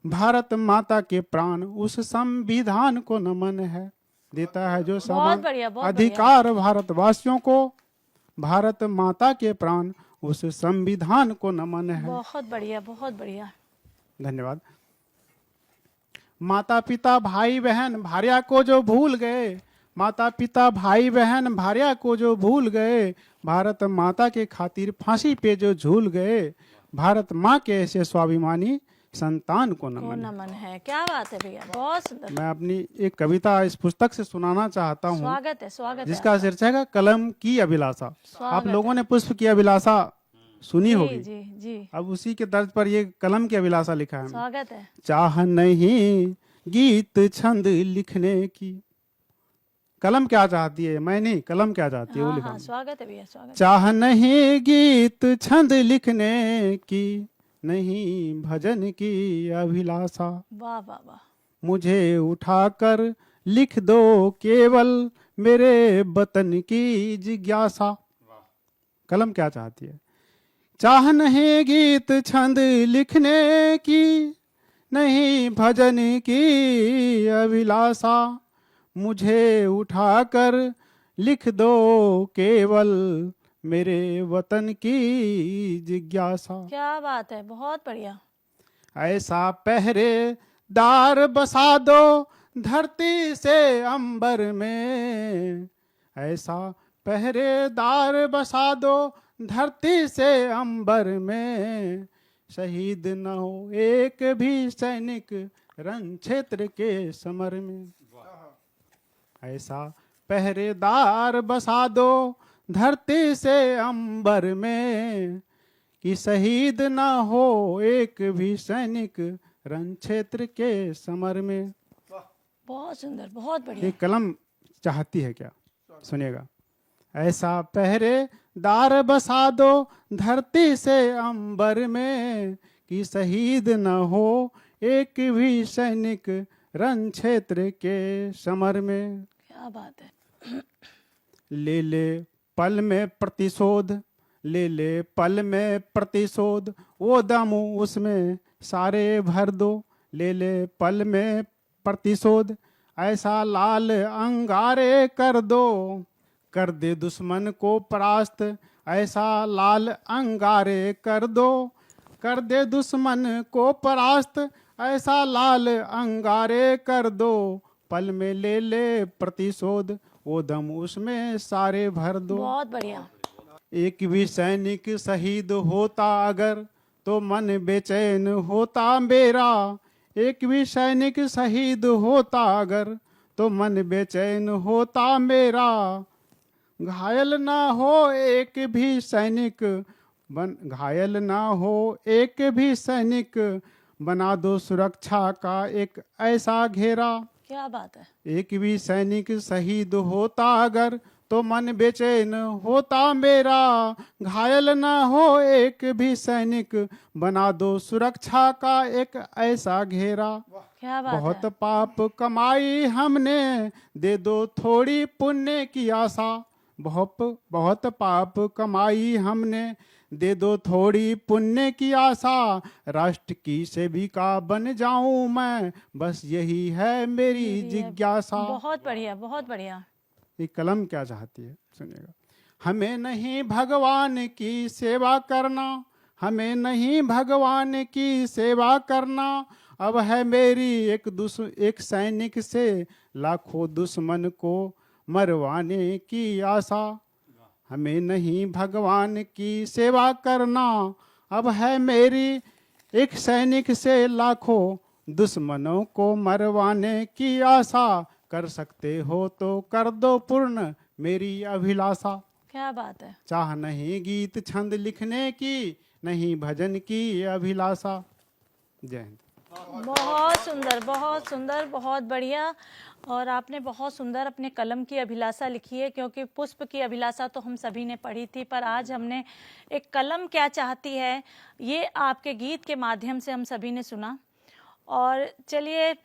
भारत माता के प्राण उस संविधान को नमन है। देता है जो समान अधिकार भारतवासियों को, भारत माता के प्राण उस संविधान को नमन है। बहुत बढ़िया, बहुत बढ़िया। धन्यवाद। माता पिता भाई बहन भार्या को जो भूल गए, माता पिता भाई बहन भार्या को जो भूल गए, भारत माता के खातिर फांसी पे जो झूल गए, भारत माँ के ऐसे स्वाभिमानी संतान को नमन है। क्या बात है भैया, बहुत सुंदर। मैं अपनी एक कविता इस पुस्तक से सुनाना चाहता हूँ। स्वागत है, स्वागत है। जिसका शीर्षक है कलम की अभिलाषा। आप लोगों ने पुष्प की अभिलाषा सुनी होगी। जी, जी। अब उसी के तर्ज पर ये कलम की अभिलाषा लिखा है। स्वागत है। चाह नहीं गीत छंद लिखने की, कलम क्या चाहती है, मैं नहीं, कलम क्या चाहती है वो हाँ लिखा हाँ, हूं। स्वागत है भैया, स्वागत है। चाह नहीं गीत छंद लिखने की, नहीं भजन की अभिलाषा, वाह वाह वाह। मुझे उठाकर लिख दो केवल मेरे वतन की जिज्ञासा। कलम क्या चाहती है? चाह नहीं गीत छंद लिखने की, नहीं भजन की अभिलाषा, मुझे उठाकर लिख दो केवल मेरे वतन की जिज्ञासा। क्या बात है, बहुत बढ़िया। ऐसा पहरेदार बसा दो धरती से अंबर में, ऐसा पहरेदार बसा दो धरती से अंबर में, शहीद न हो एक भी सैनिक रण क्षेत्र के समर में। ऐसा पहरेदार बसा दो धरती से अंबर में, कि शहीद न हो एक भी सैनिक रण क्षेत्र के समर में। बहुत सुंदर, बहुत बढ़िया। ये कलम चाहती है क्या, सुनिएगा। ऐसा पहरेदार बसा दो धरती से अंबर में, कि शहीद न हो एक भी सैनिक रण क्षेत्र के समर में। क्या बात है। ले ले पल में प्रतिशोध, ले ले पल में प्रतिशोध, वो दम उसमें सारे भर दो। ले ले पल में प्रतिशोध, ऐसा लाल अंगारे कर दो, कर दे दुश्मन को परास्त। ऐसा लाल अंगारे कर दो, कर दे दुश्मन को परास्त। ऐसा लाल अंगारे कर दो, पल में ले ले प्रतिशोध, वो दम उसमें सारे भर दो। बहुत बढ़िया। एक भी सैनिक शहीद होता अगर, तो मन बेचैन होता मेरा। एक भी सैनिक शहीद होता अगर, तो मन बेचैन होता मेरा। घायल ना हो एक भी सैनिक घायल ना हो एक भी सैनिक, बना दो सुरक्षा का एक ऐसा घेरा। क्या बात है। एक भी सैनिक शहीद होता अगर, तो मन बेचैन होता मेरा। घायल ना हो एक भी सैनिक, बना दो सुरक्षा का एक ऐसा घेरा। क्या बात बहुत है। पाप कमाई हमने, दे दो थोड़ी पुण्य की आशा। बहुत पाप कमाई हमने, दे दो थोड़ी पुण्य की आशा। राष्ट्र की सेविका बन जाऊं मैं, बस यही है मेरी जिज्ञासा। बहुत बढ़िया, बहुत बढ़िया। ये कलम क्या चाहती है, सुनिएगा। हमें नहीं भगवान की सेवा करना, हमें नहीं भगवान की सेवा करना। अब है मेरी एक सैनिक से लाखों दुश्मन को मरवाने की आशा। हमें नहीं भगवान की सेवा करना, अब है मेरी एक सैनिक से लाखों दुश्मनों को मरवाने की आशा। कर सकते हो तो कर दो पूर्ण मेरी अभिलाषा। क्या बात है। चाह नहीं गीत छंद लिखने की, नहीं भजन की अभिलाषा। जय हिंद। बहुत सुंदर, बहुत सुंदर, बहुत बढ़िया। और आपने बहुत सुंदर अपने कलम की अभिलाषा लिखी है, क्योंकि पुष्प की अभिलाषा तो हम सभी ने पढ़ी थी, पर आज हमने एक कलम क्या चाहती है ये आपके गीत के माध्यम से हम सभी ने सुना। और चलिए,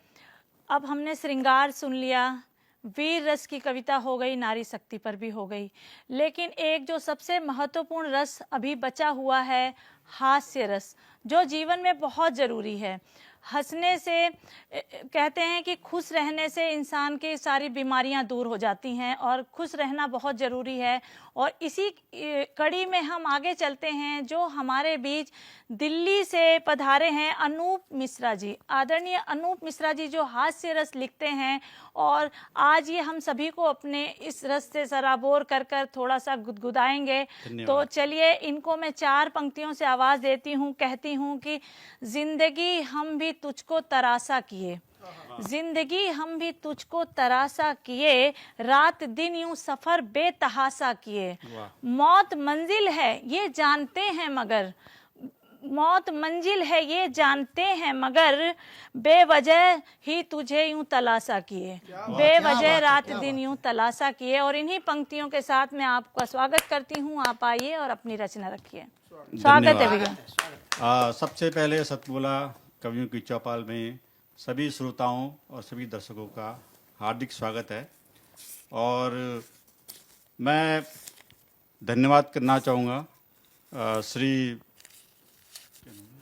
अब हमने श्रृंगार सुन लिया, वीर रस की कविता हो गई, नारी शक्ति पर भी हो गई, लेकिन एक जो सबसे महत्वपूर्ण रस अभी बचा हुआ है, हास्य रस, जो जीवन में बहुत ज़रूरी है। हंसने से, कहते हैं कि खुश रहने से इंसान की सारी बीमारियां दूर हो जाती हैं, और खुश रहना बहुत ज़रूरी है। और इसी कड़ी में हम आगे चलते हैं, जो हमारे बीच दिल्ली से पधारे हैं अनूप मिश्रा जी। आदरणीय अनूप मिश्रा जी जो हास्य रस लिखते हैं, और आज ये हम सभी को अपने इस रस से सराबोर कर कर थोड़ा सा गुदगुदाएंगे। तो चलिए, इनको मैं 4 पंक्तियों से आवाज़ देती हूँ। कहती हूँ कि जिंदगी हम भी तुझको तरासा किए, जिंदगी हम भी तुझको तरासा किए, रात दिन यूं सफर बेतहासा किए। मौत मंजिल है ये जानते हैं, मगर मौत मंजिल है ये जानते हैं, मगर बेवजह ही तुझे यूं तलाशा किए, बेवजह रात दिन यूं तलाशा किए। और इन्हीं पंक्तियों के साथ मैं आपका स्वागत करती हूँ। आप आइए और अपनी रचना रखिए। स्वागत है भैया। सबसे पहले सतमोला कवियों की चौपाल में सभी श्रोताओं और सभी दर्शकों का हार्दिक स्वागत है। और मैं धन्यवाद करना चाहूँगा श्री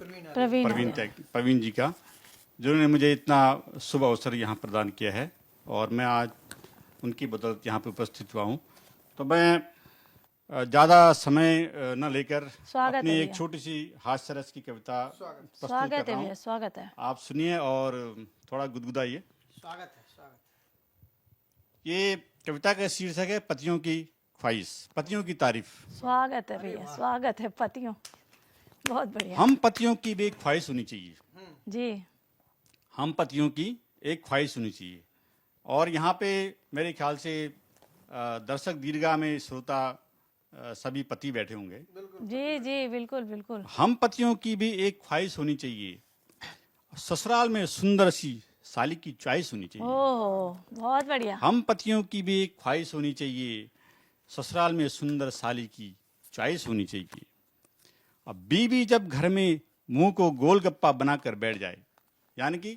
प्रवीण जी का, जिन्होंने मुझे इतना शुभ अवसर यहाँ प्रदान किया है और मैं आज उनकी बदौलत यहाँ पे उपस्थित हुआ हूँ। तो मैं ज़्यादा समय न लेकर अपनी एक छोटी सी हास्य रस की कविता प्रस्तुत कर रहा हूँ। स्वागत है। आप सुनिए और थोड़ा गुदगुदाइए। स्वागत है, स्वागत। ये कविता का शीर्षक है पतियों की ख्वाहिश, पतियों की तारीफ। स्वागत है भैया, स्वागत है। पतियों, बहुत बढ़िया। हम पतियों की भी एक ख्वाहिश होनी चाहिए जी। हम पतियों की एक ख्वाहिश होनी चाहिए। और यहाँ पे मेरे ख्याल से दर्शक दीर्घा में श्रोता सभी पति बैठे होंगे। जी जी, बिल्कुल बिल्कुल। हम पतियों की भी एक ख्वाहिश होनी चाहिए, ससुराल में सुंदर सी साली की चॉइस होनी चाहिए। ओह, बहुत बढ़िया। हम पतियों की भी एक ख्वाहिश होनी चाहिए, ससुराल में सुंदर साली की चॉइस होनी चाहिए। अब बीवी जब घर में मुंह को गोलगप्पा बनाकर बैठ जाए, यानी कि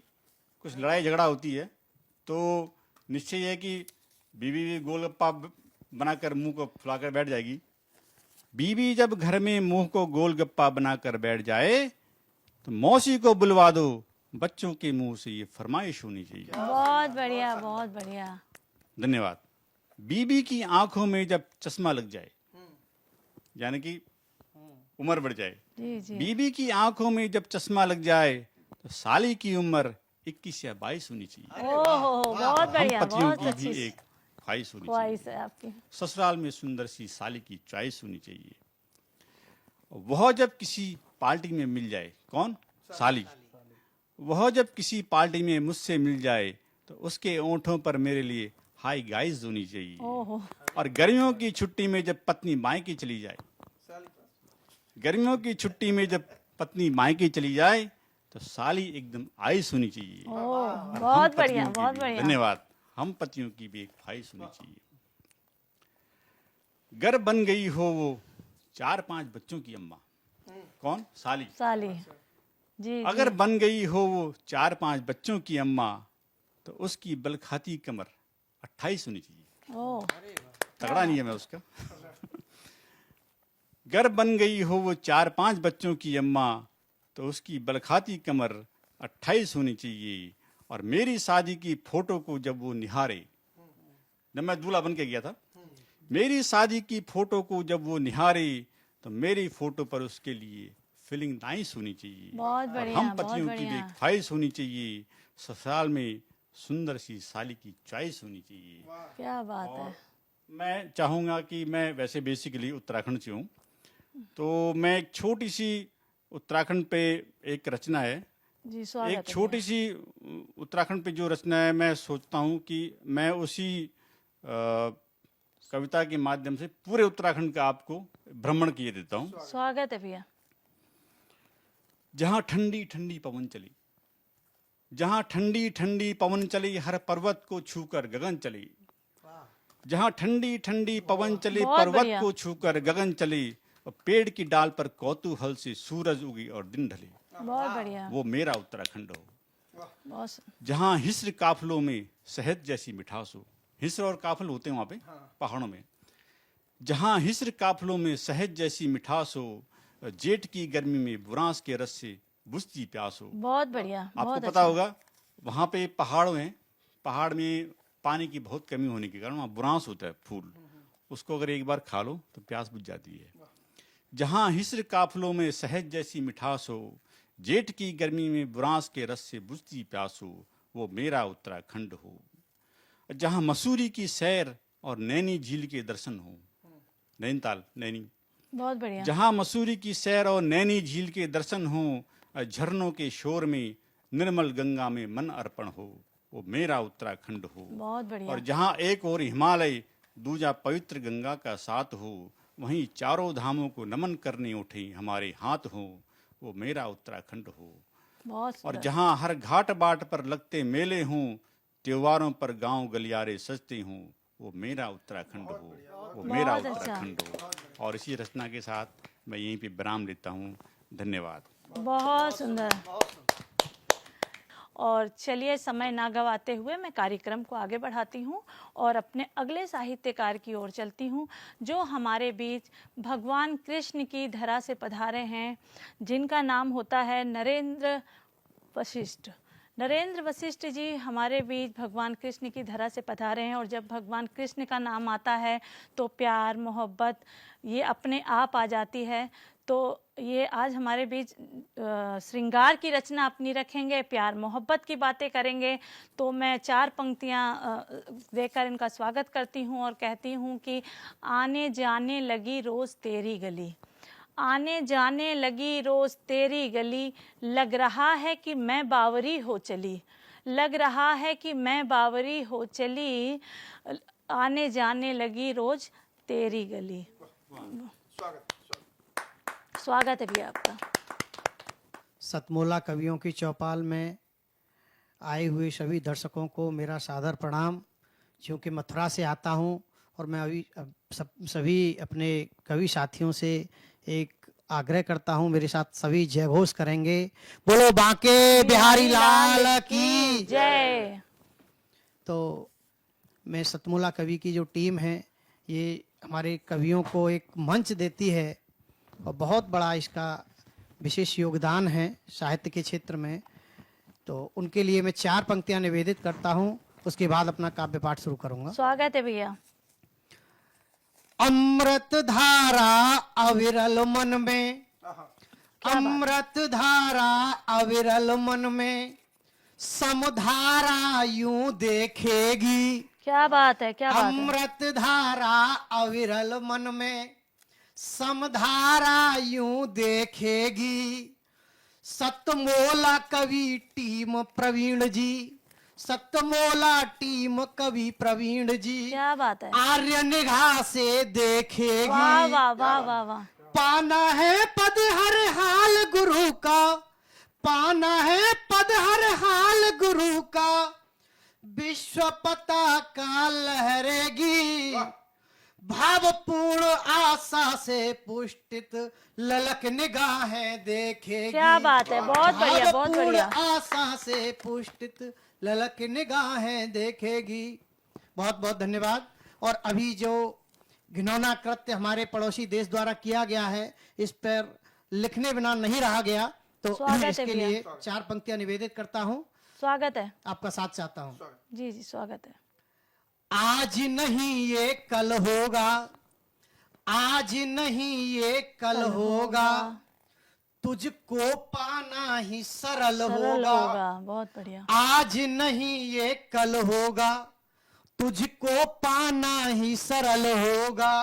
कुछ लड़ाई झगड़ा होती है तो निश्चय है कि बीवी भी गोलगप्पा बनाकर मुंह को फुलाकर बैठ जाएगी। बीवी जब घर में मुंह को गोलगप्पा बनाकर बैठ जाए तो मौसी को बुलवा दो, बच्चों के मुंह से ये फरमाइश होनी चाहिए। बहुत बढ़िया, बहुत बढ़िया। धन्यवाद। बीबी की आंखों में जब चश्मा लग जाए, यानी कि उम्र बढ़ जाए, जी जी। बीबी की आंखों में जब चश्मा लग जाए तो साली की उम्र 21 या 22 होनी चाहिए। ओहो, बहुत बढ़िया। हम पतियों बहुत की भी एक ख्वाहिश होनी ख्वाहिश चाहिए, है आपकी। ससुराल में सुंदर सी साली की चॉइस होनी चाहिए। वह जब किसी पार्टी में मिल जाए, कौन? साली। वह जब किसी पार्टी में मुझसे मिल जाए तो उसके ओंठों पर मेरे लिए हाई गाइज होनी चाहिए। और गर्मियों की छुट्टी में जब पत्नी मायके चली जाए, गर्मियों की छुट्टी में जब पत्नी मायके चली जाए तो साली एकदम आइस होनी चाहिए। बहुत बढ़िया, बहुत बढ़िया। धन्यवाद। हम पतियों की भी एक ख्वाहिश होनी चाहिए। घर बन गई हो वो 4-5 बच्चों की अम्मा, कौन? साली। साली जी। अगर बन गई हो वो 4-5 बच्चों की अम्मा तो उसकी बलखाती कमर 28 होनी चाहिए। तगड़ा नहीं है मैं उसका। घर बन गई हो वो 4-5 बच्चों की अम्मा तो उसकी बलखाती कमर 28 होनी चाहिए। और मेरी शादी की फोटो को जब वो निहारे, जब मैं दूल्हा बन के गया था, मेरी शादी की फोटो को जब वो निहारे तो मेरी फोटो पर उसके लिए फीलिंग नाइस होनी चाहिए। बहुत बढ़िया। हम पतियों की भी एक ख्वाहिश होनी चाहिए, ससुराल में सुंदर सी साली की चॉइस होनी चाहिए। क्या बात है। मैं चाहूँगा कि मैं वैसे बेसिकली उत्तराखंड से हूँ, तो मैं एक छोटी सी उत्तराखंड पे एक रचना है जी, स्वागत एक छोटी सी उत्तराखंड पे जो रचना है, मैं सोचता हूँ कि मैं उसी कविता के माध्यम से पूरे उत्तराखंड का आपको भ्रमण किए देता हूँ। स्वागत है भैया। जहाँ ठंडी ठंडी पवन चली, जहाँ ठंडी ठंडी पवन चली, हर पर्वत को छूकर गगन चली। जहाँ ठंडी ठंडी पवन चली, पर्वत को छूकर गगन चली, और पेड़ की डाल पर कौतूहल से सूरज उगी और दिन ढली। बहुत बढ़िया। वो मेरा उत्तराखंड हो। बहुत। जहाँ हिस्र काफलों में शहद जैसी मिठास हो, हिस्र और काफल होते हैं वहाँ पे पहाड़ों में। जहाँ हिस्र काफलों में शहद जैसी मिठास हो, जेठ की गर्मी में बुरांस के रस से बुझती प्यास हो। बहुत बढ़िया। आपको पता होगा वहाँ पे पहाड़ में पानी की बहुत कमी होने के कारण वहाँ बुरांस होता है फूल, उसको अगर एक बार खा लो तो प्यास बुझ जाती है। जहाँ हिस्र काफलों में शहद जैसी मिठास हो, जेठ की गर्मी में बुरांस के रस से बुझती प्यास हो, वो मेरा उत्तराखंड हो। जहाँ मसूरी की सैर और नैनी झील के दर्शन हो, नैनीताल, नैनी। बहुत बढ़िया। जहाँ मसूरी की सैर और नैनी झील के दर्शन हो, झरनों के शोर में निर्मल गंगा में मन अर्पण हो, वो मेरा उत्तराखंड हो। बहुत बढ़िया। और जहाँ एक और हिमालय दूजा पवित्र गंगा का साथ हो, वहीं चारों धामों को नमन करने उठे हमारे हाथ हो, वो मेरा उत्तराखंड हो। बहुत और सुंदर। जहाँ हर घाट बाट पर लगते मेले हों, त्योहारों पर गांव गलियारे सजते हों, वो मेरा उत्तराखंड हो, वो मेरा बहुत अच्छा। उत्तराखंड हो। और इसी रचना के साथ मैं यहीं पे विराम लेता हूँ। धन्यवाद। बहुत सुंदर। और चलिए समय ना गवाते हुए मैं कार्यक्रम को आगे बढ़ाती हूँ और अपने अगले साहित्यकार की ओर चलती हूँ, जो हमारे बीच भगवान कृष्ण की धरा से पधारे हैं, जिनका नाम होता है नरेंद्र वशिष्ठ। नरेंद्र वशिष्ठ जी हमारे बीच भगवान कृष्ण की धरा से पधारे हैं, और जब भगवान कृष्ण का नाम आता है तो प्यार मोहब्बत ये अपने आप आ जाती है। तो ये आज हमारे बीच श्रृंगार की रचना अपनी रखेंगे, प्यार मोहब्बत की बातें करेंगे। तो मैं 4 पंक्तियाँ देकर इनका स्वागत करती हूँ और कहती हूँ कि आने जाने लगी रोज़ तेरी गली, आने जाने लगी रोज़ तेरी गली, लग रहा है कि मैं बावरी हो चली, लग रहा है कि मैं बावरी हो चली, आने जाने लगी रोज़ तेरी गली। स्वागत है भैया आपका। सतमोला कवियों की चौपाल में आए हुए सभी दर्शकों को मेरा सादर प्रणाम। क्योंकि मथुरा से आता हूँ और मैं अभी सभी अपने कवि साथियों से एक आग्रह करता हूँ, मेरे साथ सभी जय घोष करेंगे। बोलो बांके बिहारी लाल की जय। तो मैं सतमोला कवि की जो टीम है, ये हमारे कवियों को एक मंच देती है और बहुत बड़ा इसका विशेष योगदान है साहित्य के क्षेत्र में। तो उनके लिए मैं 4 पंक्तियां निवेदित करता हूं, उसके बाद अपना काव्य पाठ शुरू करूंगा। स्वागत है भैया। अमृत धारा अविरल मन में, अमृत धारा अविरल मन में, समधारा यूं देखेगी। क्या बात है, क्या बात है। अमृत धारा अविरल मन में, समधारा यूं देखेगी। सतमोला कवि टीम प्रवीण जी, सतमोला टीम कवि प्रवीण जी, क्या बात है। आर्य निगाह से देखेगी। वाह वाह वाह वाह वाह। पाना है पद हर हाल गुरु का, पाना है पद हर हाल गुरु का, विश्व पताका लहरेगी। भावपूर्ण आशा से पुष्टित ललक निगाहें देखेगी। क्या बात है, बहुत बढ़िया, बहुत बढ़िया। भावपूर्ण आशा से पुष्टित ललक निगाहें देखेगी। बहुत बहुत धन्यवाद। और अभी जो घिनौना कृत्य हमारे पड़ोसी देश द्वारा किया गया है, इस पर लिखने बिना नहीं रहा गया, तो स्वागत है इसके भैया। लिए 4 पंक्तियां निवेदित करता हूँ। स्वागत है। आपका साथ चाहता हूँ। जी जी स्वागत है। आज नहीं ये कल होगा, आज नहीं ये कल होगा, तुझको पाना ही सरल होगा। बहुत बढ़िया। आज नहीं ये कल होगा, तुझको पाना ही सरल होगा।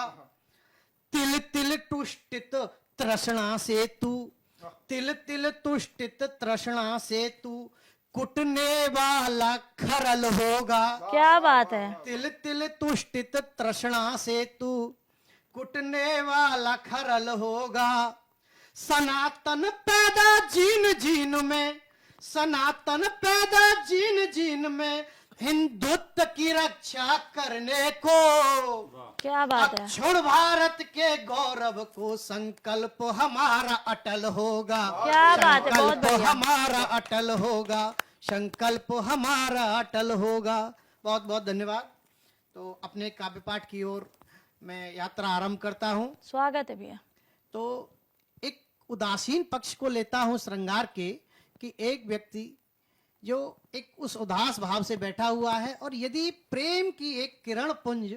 तिल तिल तुष्टित तृष्णा से तू, तिल तिल तुष्टित तृष्णा से तू, कुटने वाला खरल होगा। क्या बात है। तिल तिल तुष्टित तृष्णा से तू, कुटने वाला खरल होगा। सनातन पैदा जीन जीन में, सनातन पैदा जीन जीन में, हिंदुत्व की रक्षा करने को। क्या बात है। छोड़ भारत के गौरव को, संकल्प हमारा अटल होगा। क्या बात है, बहुत संकल्प बढ़िया। हमारा अटल होगा, संकल्प हमारा अटल होगा। बहुत बहुत धन्यवाद। तो अपने काव्य पाठ की ओर मैं यात्रा आरंभ करता हूँ। स्वागत है भैया। तो एक उदासीन पक्ष को लेता हूँ श्रृंगार के, कि एक व्यक्ति जो एक उस उदास भाव से बैठा हुआ है, और यदि प्रेम की एक किरण पुंज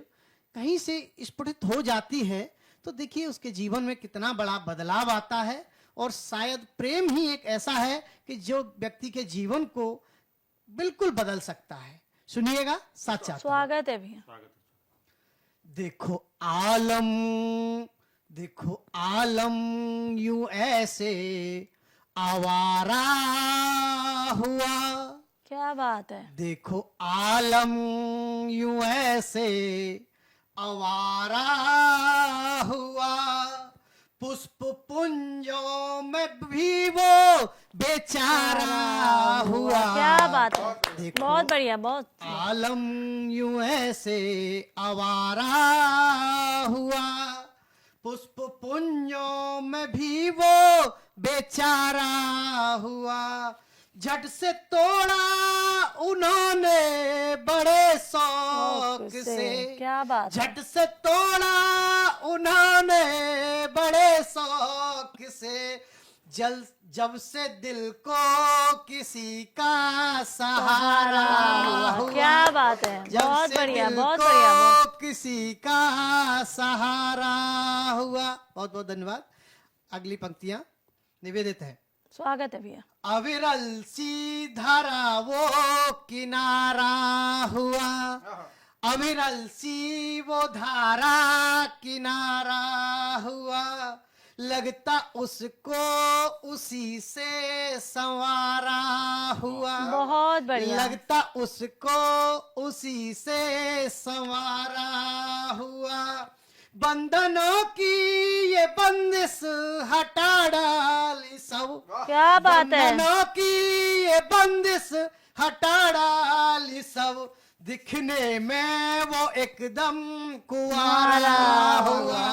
कहीं से स्फुटित हो जाती है, तो देखिए उसके जीवन में कितना बड़ा बदलाव आता है। और शायद प्रेम ही एक ऐसा है कि जो व्यक्ति के जीवन को बिल्कुल बदल सकता है। सुनिएगा, सच्चा। स्वागत है भैया। देखो आलम, देखो आलम यूं ऐसे आवारा हुआ। क्या बात है। देखो आलम यूं ऐसे आवारा हुआ, पुष्प पुंजों में भी वो बेचारा हुआ। क्या बात है, बहुत बढ़िया, बहुत। आलम यूं ऐसे आवारा हुआ, पुष्प पुंजों में भी वो बेचारा हुआ। झट से तोड़ा उन्होंने बड़े शौक से, क्या बात है। झट से तोड़ा उन्होंने बड़े शौक से। जब से दिल को किसी का सहारा हुआ। क्या बात है, बहुत बढ़िया, बहुत को बढ़िया। किसी का सहारा हुआ। बहुत बहुत धन्यवाद। अगली पंक्तियां निवेदित है। स्वागत है भैया। अविरल सी धारा वो किनारा हुआ, अविरल सी वो धारा किनारा हुआ। लगता उसको उसी से संवारा हुआ। बहुत बढ़िया। लगता उसको उसी से संवारा हुआ। बंधनों की ये बंदिश हटा डाली सब। क्या बात है। बंधनों की ये बंदिश हटा डाली सब। दिखने में वो एकदम कुंवारा हुआ,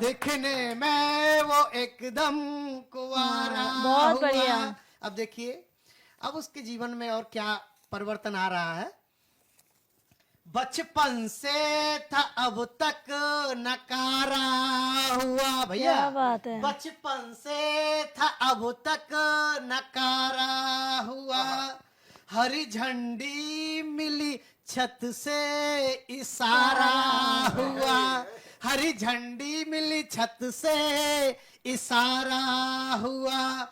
दिखने में वो एकदम कुंवारा बहुत हुआ। बढ़िया। अब देखिए, अब उसके जीवन में और क्या परिवर्तन आ रहा है। बचपन से था अब तक नकारा हुआ। भैया क्या बात है। बचपन से था अब तक नकारा हुआ। हरी झंडी मिली छत से इशारा हुआ, हरी झंडी मिली छत से इशारा हुआ।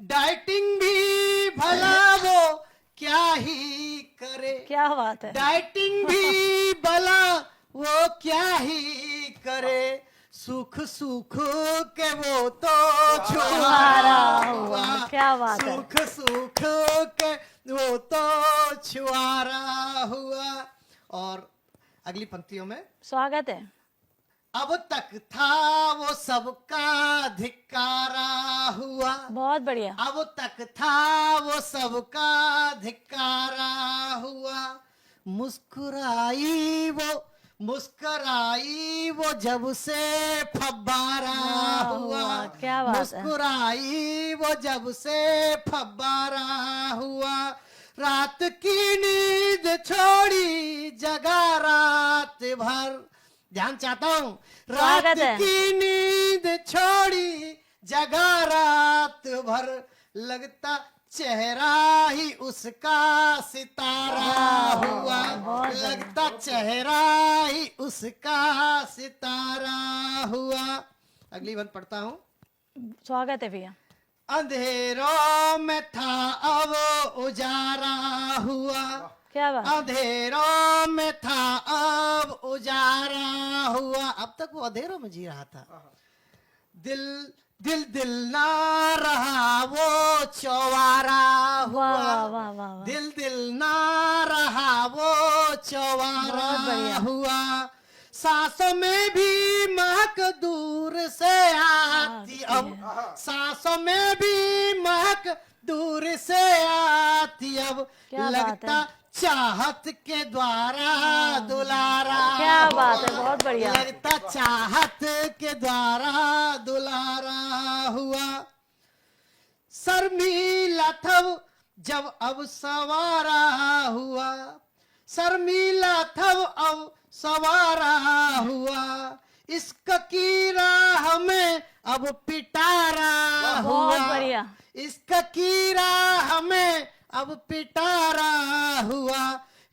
डाइटिंग भी भला वो क्या ही करे। क्या बात है। डाइटिंग भी भला वो क्या ही करे। सुख सुख के वो तो छुआरा हुआ। क्या बात है। सुख सुख के वो तो छुआरा हुआ। और अगली पंक्तियों में स्वागत है। अब तक था वो सबका धिक्कारा हुआ। बहुत बढ़िया। अब तक था वो सबका धिक्कारा हुआ। मुस्कुराई वो जब से फब्बारा हुआ। क्या बात है। मुस्कुराई वो जब से फब्बारा हुआ। रात की नींद छोड़ी जगा रात भर। ध्यान चाहता हूँ। रात स्वागत है। की नींद छोड़ी जगा रात भर। लगता चेहरा ही उसका सितारा हुआ। लगता चेहरा ही उसका सितारा हुआ। अगली बात पढ़ता हूँ। स्वागत है भैया। अंधेरों में था अब उजारा हुआ। क्या बात। अंधेरों में था अब उजारा हुआ। अब तक वो अंधेरों में जी रहा था। दिल ना रहा वो चौवारा हुआ। वाह वाह वाह। दिल ना रहा वो चौवारा हुआ। सांसों में भी महक दूर से आती अब। सांसों में भी महक दूर से आती अब। लगता चाहत के द्वारा दुलारा। क्या बात है, बहुत बढ़िया। लगता चाहत के द्वारा दुलारा हुआ। शर्मीला था जब अब सवारा हुआ। शर्मीला था अब सवारा हुआ। इश्क की राह में अब पिटारा हुआ। बहुत बढ़िया। इश्क की राह में अब पिटारा हुआ।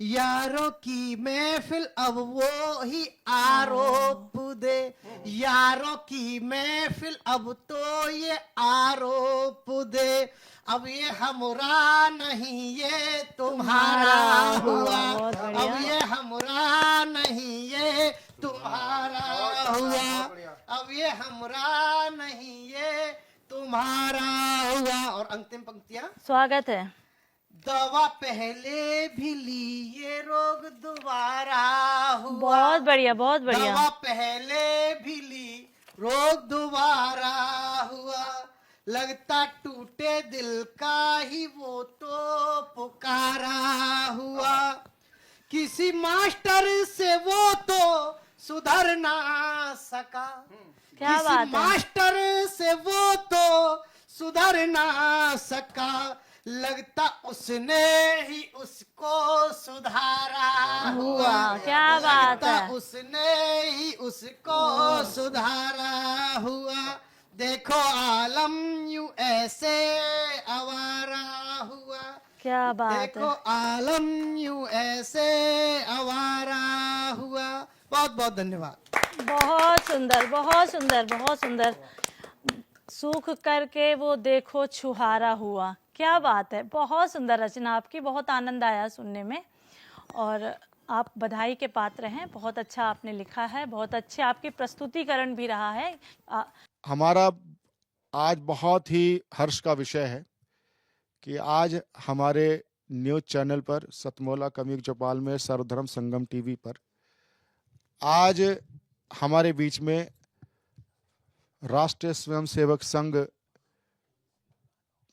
यारों की महफिल अब वो ही आरोप दे। यारों की महफिल अब तो ये आरोप दे। अब ये हमरा नहीं ये तुम्हारा हुआ। अब ये हमरा नहीं ये तुम्हारा हुआ। अब ये हमरा नहीं ये तुम्हारा हुआ। और अंतिम पंक्तियां। स्वागत है। दवा पहले भी ली ये रोग दोबारा हुआ। बहुत बढ़िया, बहुत बढ़िया। दवा पहले भी ली रोग दोबारा हुआ, लगता टूटे दिल का ही वो तो पुकारा हुआ। किसी मास्टर से वो तो सुधर ना सका, क्या किसी बात है। मास्टर से वो तो सुधर ना सका, लगता उसने ही उसको सुधारा हुआ। क्या बात लगता है। उसने ही उसको सुधारा हुआ। देखो आलम यूं ऐसे आवारा हुआ, क्या बात देखो है। आलम यूं ऐसे आवारा हुआ। बहुत बहुत धन्यवाद। बहुत सुंदर, बहुत सुंदर, बहुत सुंदर। सूख करके वो देखो छुहारा हुआ। क्या बात है, बहुत सुंदर रचना आपकी, बहुत आनंद आया सुनने में। और आप बधाई के पात्र हैं, बहुत अच्छा आपने लिखा है, बहुत अच्छे आपकी प्रस्तुतिकरण भी रहा है। हमारा आज बहुत ही हर्ष का विषय है कि आज हमारे न्यूज़ चैनल पर सतमोला कवि चौपाल में सर्वधर्म संगम टीवी पर आज हमारे बीच में राष्ट्रीय स्वयंसेवक संघ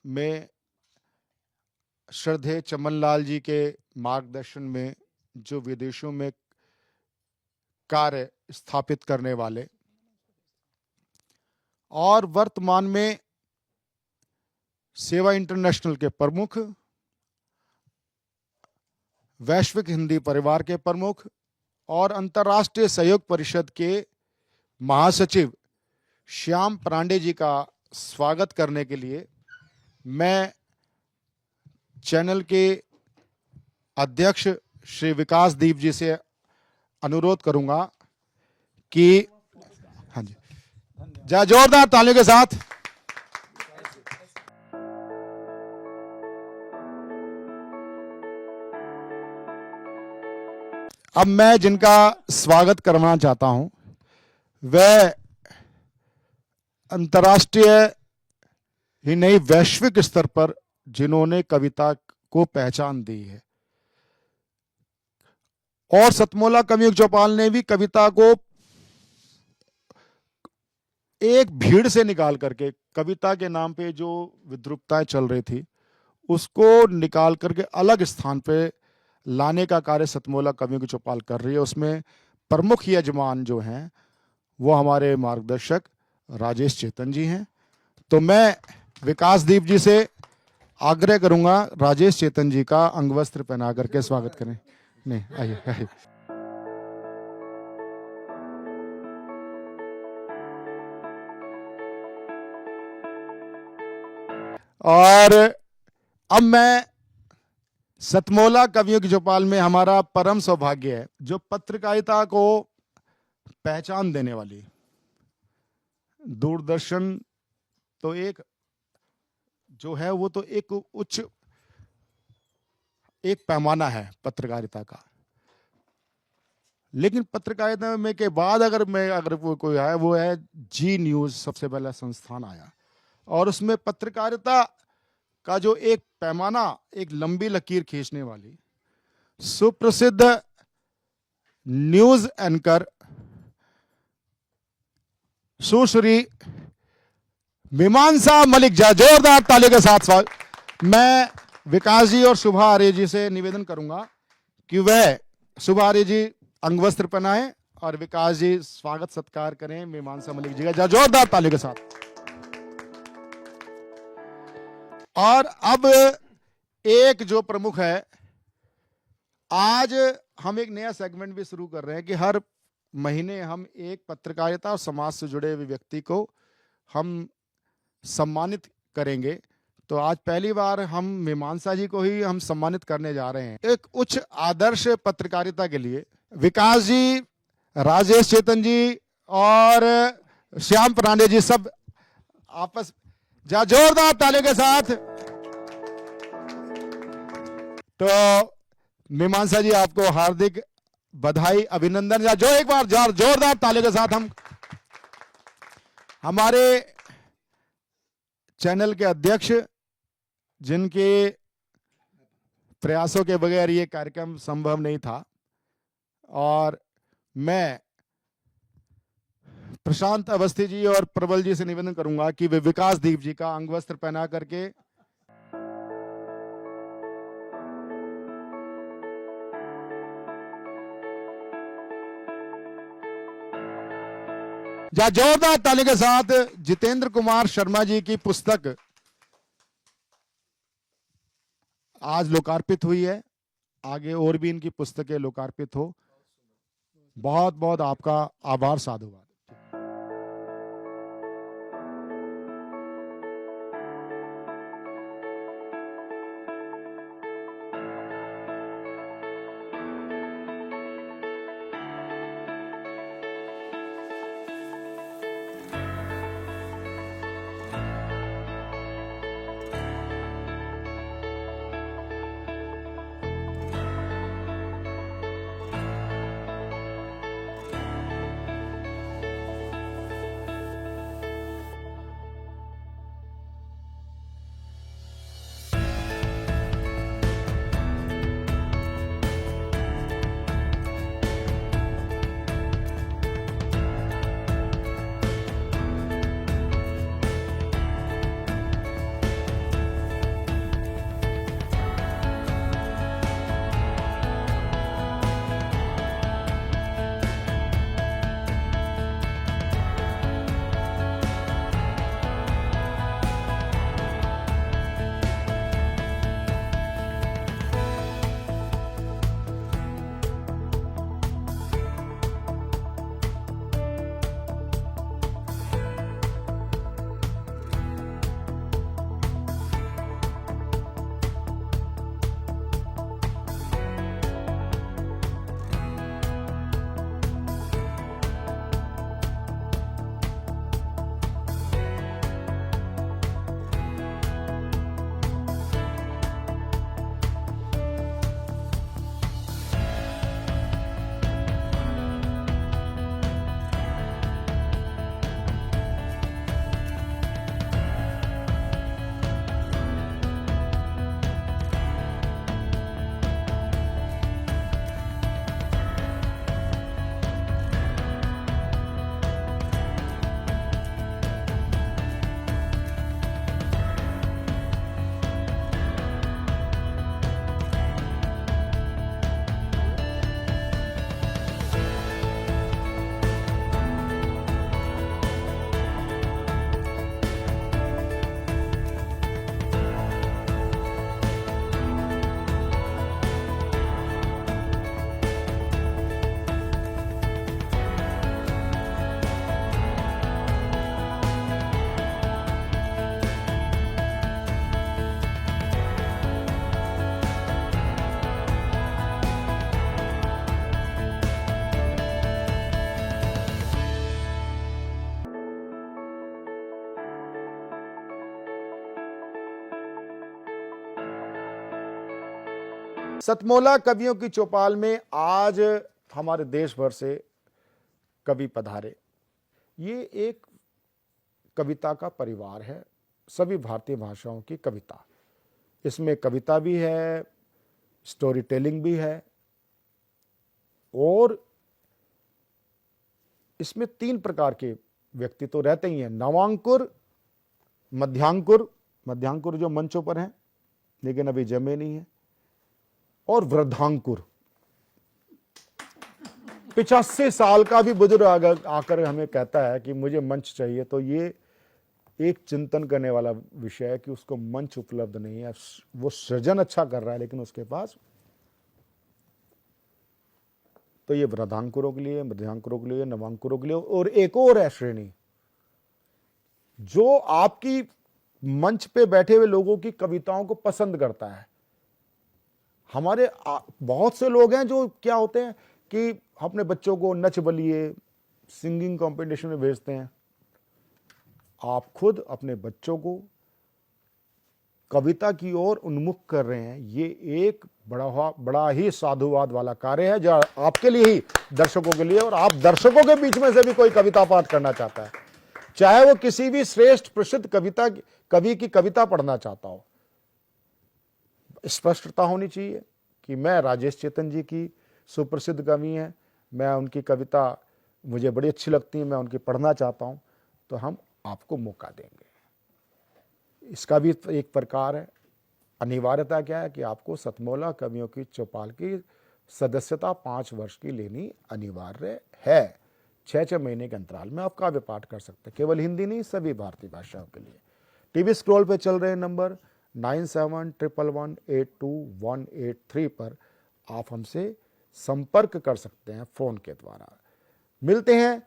में श्रद्धेय चमनलाल जी के मार्गदर्शन में जो विदेशों में कार्य स्थापित करने वाले और वर्तमान में सेवा इंटरनेशनल के प्रमुख, वैश्विक हिंदी परिवार के प्रमुख और अंतर्राष्ट्रीय सहयोग परिषद के महासचिव श्याम पांडे जी का स्वागत करने के लिए मैं चैनल के अध्यक्ष श्री विकास दीप जी से अनुरोध करूंगा कि हाँ जी, जोरदार तालियों के साथ अब मैं जिनका स्वागत करना चाहता हूं वह अंतर्राष्ट्रीय ही नहीं वैश्विक स्तर पर जिन्होंने कविता को पहचान दी है। और सतमोला कवि चौपाल ने भी कविता को एक भीड़ से निकाल करके, कविता के नाम पे जो विद्रूपताएं चल रही थी उसको निकाल करके अलग स्थान पे लाने का कार्य सतमोला कवि चौपाल कर रही है। उसमें प्रमुख यजमान जो हैं वो हमारे मार्गदर्शक राजेश चेतन जी हैं। तो मैं विकास दीप जी से आग्रह करूंगा राजेश चेतन जी का अंगवस्त्र पहना करके स्वागत करें। नहीं, आइए आइए। और अब मैं सतमोला कवियों की चौपाल में हमारा परम सौभाग्य है जो पत्रकारिता को पहचान देने वाली दूरदर्शन तो एक जो है वो तो एक उच्च एक पैमाना है पत्रकारिता का, लेकिन पत्रकारिता में के बाद अगर वो कोई आया वो है जी न्यूज, सबसे पहला संस्थान आया और उसमें पत्रकारिता का जो एक पैमाना, एक लंबी लकीर खींचने वाली सुप्रसिद्ध न्यूज एंकर सुश्री मीमांसा मलिक, जोरदार ताली के साथ स्वागत। मैं विकास जी और शुभा आर्य जी से निवेदन करूंगा कि वह शुभा आर्य जी अंगवस्त्र पहनाएं और विकास जी स्वागत सत्कार करें मीमांसा मलिक जी का, जोरदार ताली के साथ। और अब एक जो प्रमुख है, आज हम एक नया सेगमेंट भी शुरू कर रहे हैं कि हर महीने हम एक पत्रकारिता और समाज से जुड़े हुए व्यक्ति को हम सम्मानित करेंगे। तो आज पहली बार हम मीमांसा जी को ही हम सम्मानित करने जा रहे हैं एक उच्च आदर्श पत्रकारिता के लिए। विकास जी, राजेश चेतन जी और श्याम पांडे जी सब आपस जोरदार तालियों के साथ। तो मीमांसा जी आपको हार्दिक बधाई, अभिनंदन। जो एक बार जोरदार तालियों के साथ हम हमारे चैनल के अध्यक्ष जिनके प्रयासों के बगैर ये कार्यक्रम संभव नहीं था, और मैं प्रशांत अवस्थी जी और प्रबल जी से निवेदन करूंगा कि वे विकास दीप जी का अंग वस्त्र पहना करके या जोरदार ताली के साथ जितेंद्र कुमार शर्मा जी की पुस्तक आज लोकार्पित हुई है। आगे और भी इनकी पुस्तकें लोकार्पित हो। बहुत बहुत आपका आभार, साधुवाद। सतमोला कवियों की चौपाल में आज हमारे देश भर से कवि पधारे। ये एक कविता का परिवार है, सभी भारतीय भाषाओं की कविता। इसमें कविता भी है, स्टोरी टेलिंग भी है, और इसमें 3 प्रकार के व्यक्ति तो रहते ही हैं। नवांकुर, मध्यांकुर जो मंचों पर हैं लेकिन अभी जमे नहीं है, और वृद्धांकुर 85 साल का भी बुजुर्ग आकर हमें कहता है कि मुझे मंच चाहिए, तो ये एक चिंतन करने वाला विषय है कि उसको मंच उपलब्ध नहीं है। वो सृजन अच्छा कर रहा है लेकिन उसके पास, तो ये वृद्धांकुरों के लिए, मध्यांकुरों के लिए, नवांकुरों के लिए, और एक और है श्रेणी जो आपकी मंच पे बैठे हुए लोगों की कविताओं को पसंद करता है। हमारे बहुत से लोग हैं जो क्या होते हैं कि अपने बच्चों को नच बलिए, सिंगिंग कंपटीशन में भेजते हैं। आप खुद अपने बच्चों को कविता की ओर उन्मुख कर रहे हैं। ये एक बड़ा ही साधुवाद वाला कार्य है जो आपके लिए ही, दर्शकों के लिए, और आप दर्शकों के बीच में से भी कोई कविता पाठ करना चाहता है, चाहे वो किसी भी श्रेष्ठ प्रसिद्ध कवि की कविता पढ़ना चाहता हो, स्पष्टता होनी चाहिए कि मैं राजेश चेतन जी की सुप्रसिद्ध कवि हैं, मैं उनकी कविता मुझे बड़ी अच्छी लगती हैं, मैं उनकी पढ़ना चाहता हूं, तो हम आपको मौका देंगे। इसका भी एक प्रकार है, अनिवार्यता क्या है कि आपको सतमोला कवियों की चौपाल की सदस्यता 5 वर्ष की लेनी अनिवार्य है। 6-6 महीने के अंतराल में आप काव्य पाठ कर सकते हैं, केवल हिंदी नहीं, सभी भारतीय भाषाओं के लिए। टीवी स्क्रॉल पे चल रहे नंबर 9711182183 पर आप हमसे संपर्क कर सकते हैं फोन के द्वारा। मिलते हैं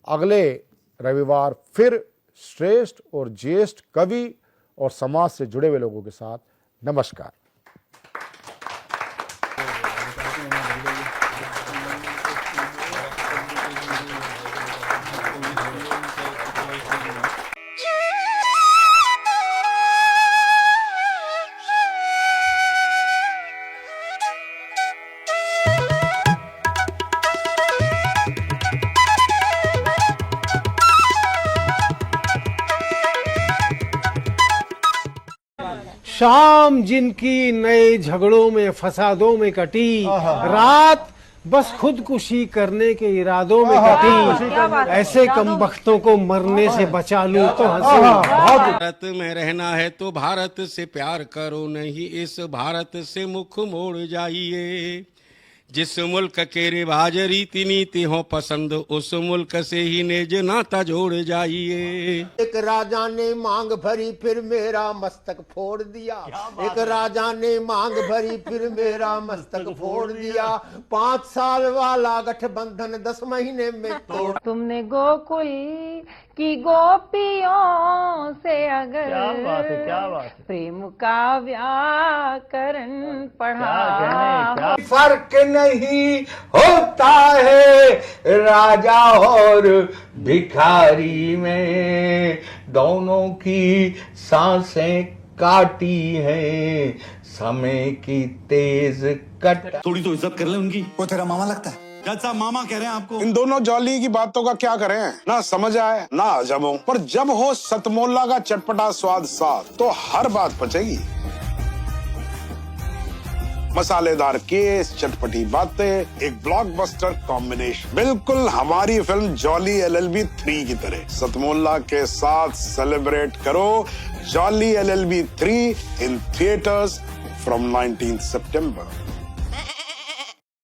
अगले रविवार फिर श्रेष्ठ और ज्येष्ठ कवि और समाज से जुड़े हुए लोगों के साथ। नमस्कार। शाम जिनकी नए झगड़ों में फसादों में कटी, रात बस खुदकुशी करने के इरादों में कटी, ऐसे कमबख्तों को मरने से बचा लूं तो हंसी। भारत में रहना है तो भारत से प्यार करो, नहीं इस भारत से मुख मोड़ जाइए। जिस मुल्क के रिवाज रीति नीति हो पसंद, उस मुल्क से ही निज नाता जोड़ जाइए। एक राजा ने मांग भरी फिर मेरा मस्तक फोड़ दिया, एक राजा ने मांग भरी फिर मेरा मस्तक फोड़ दिया। 5 साल वाला गठबंधन 10 महीने में तोड़। तुमने गोकुल की गोपियों से अगर प्रेम का व्याकरण पढ़ा, फर्क नहीं होता है राजा और भिखारी में, दोनों की सांसें काटी हैं समय की तेज कट। थोड़ी तो इज्जत कर ले उनकी। वो तेरा मामा लगता है? जज साहब मामा कह रहे हैं आपको। इन दोनों जॉली की बातों का क्या करें, ना समझ आए ना अजब हो, पर जब हो सतमोला का चटपटा स्वाद साथ तो हर बात पचेगी। मसालेदार केस, चटपटी बातें, एक ब्लॉकबस्टर कॉम्बिनेशन, बिल्कुल हमारी फिल्म जॉली LLB 3 की तरह। सतमोला के साथ सेलिब्रेट करो jolly LLB 3 in theatres from 19 September.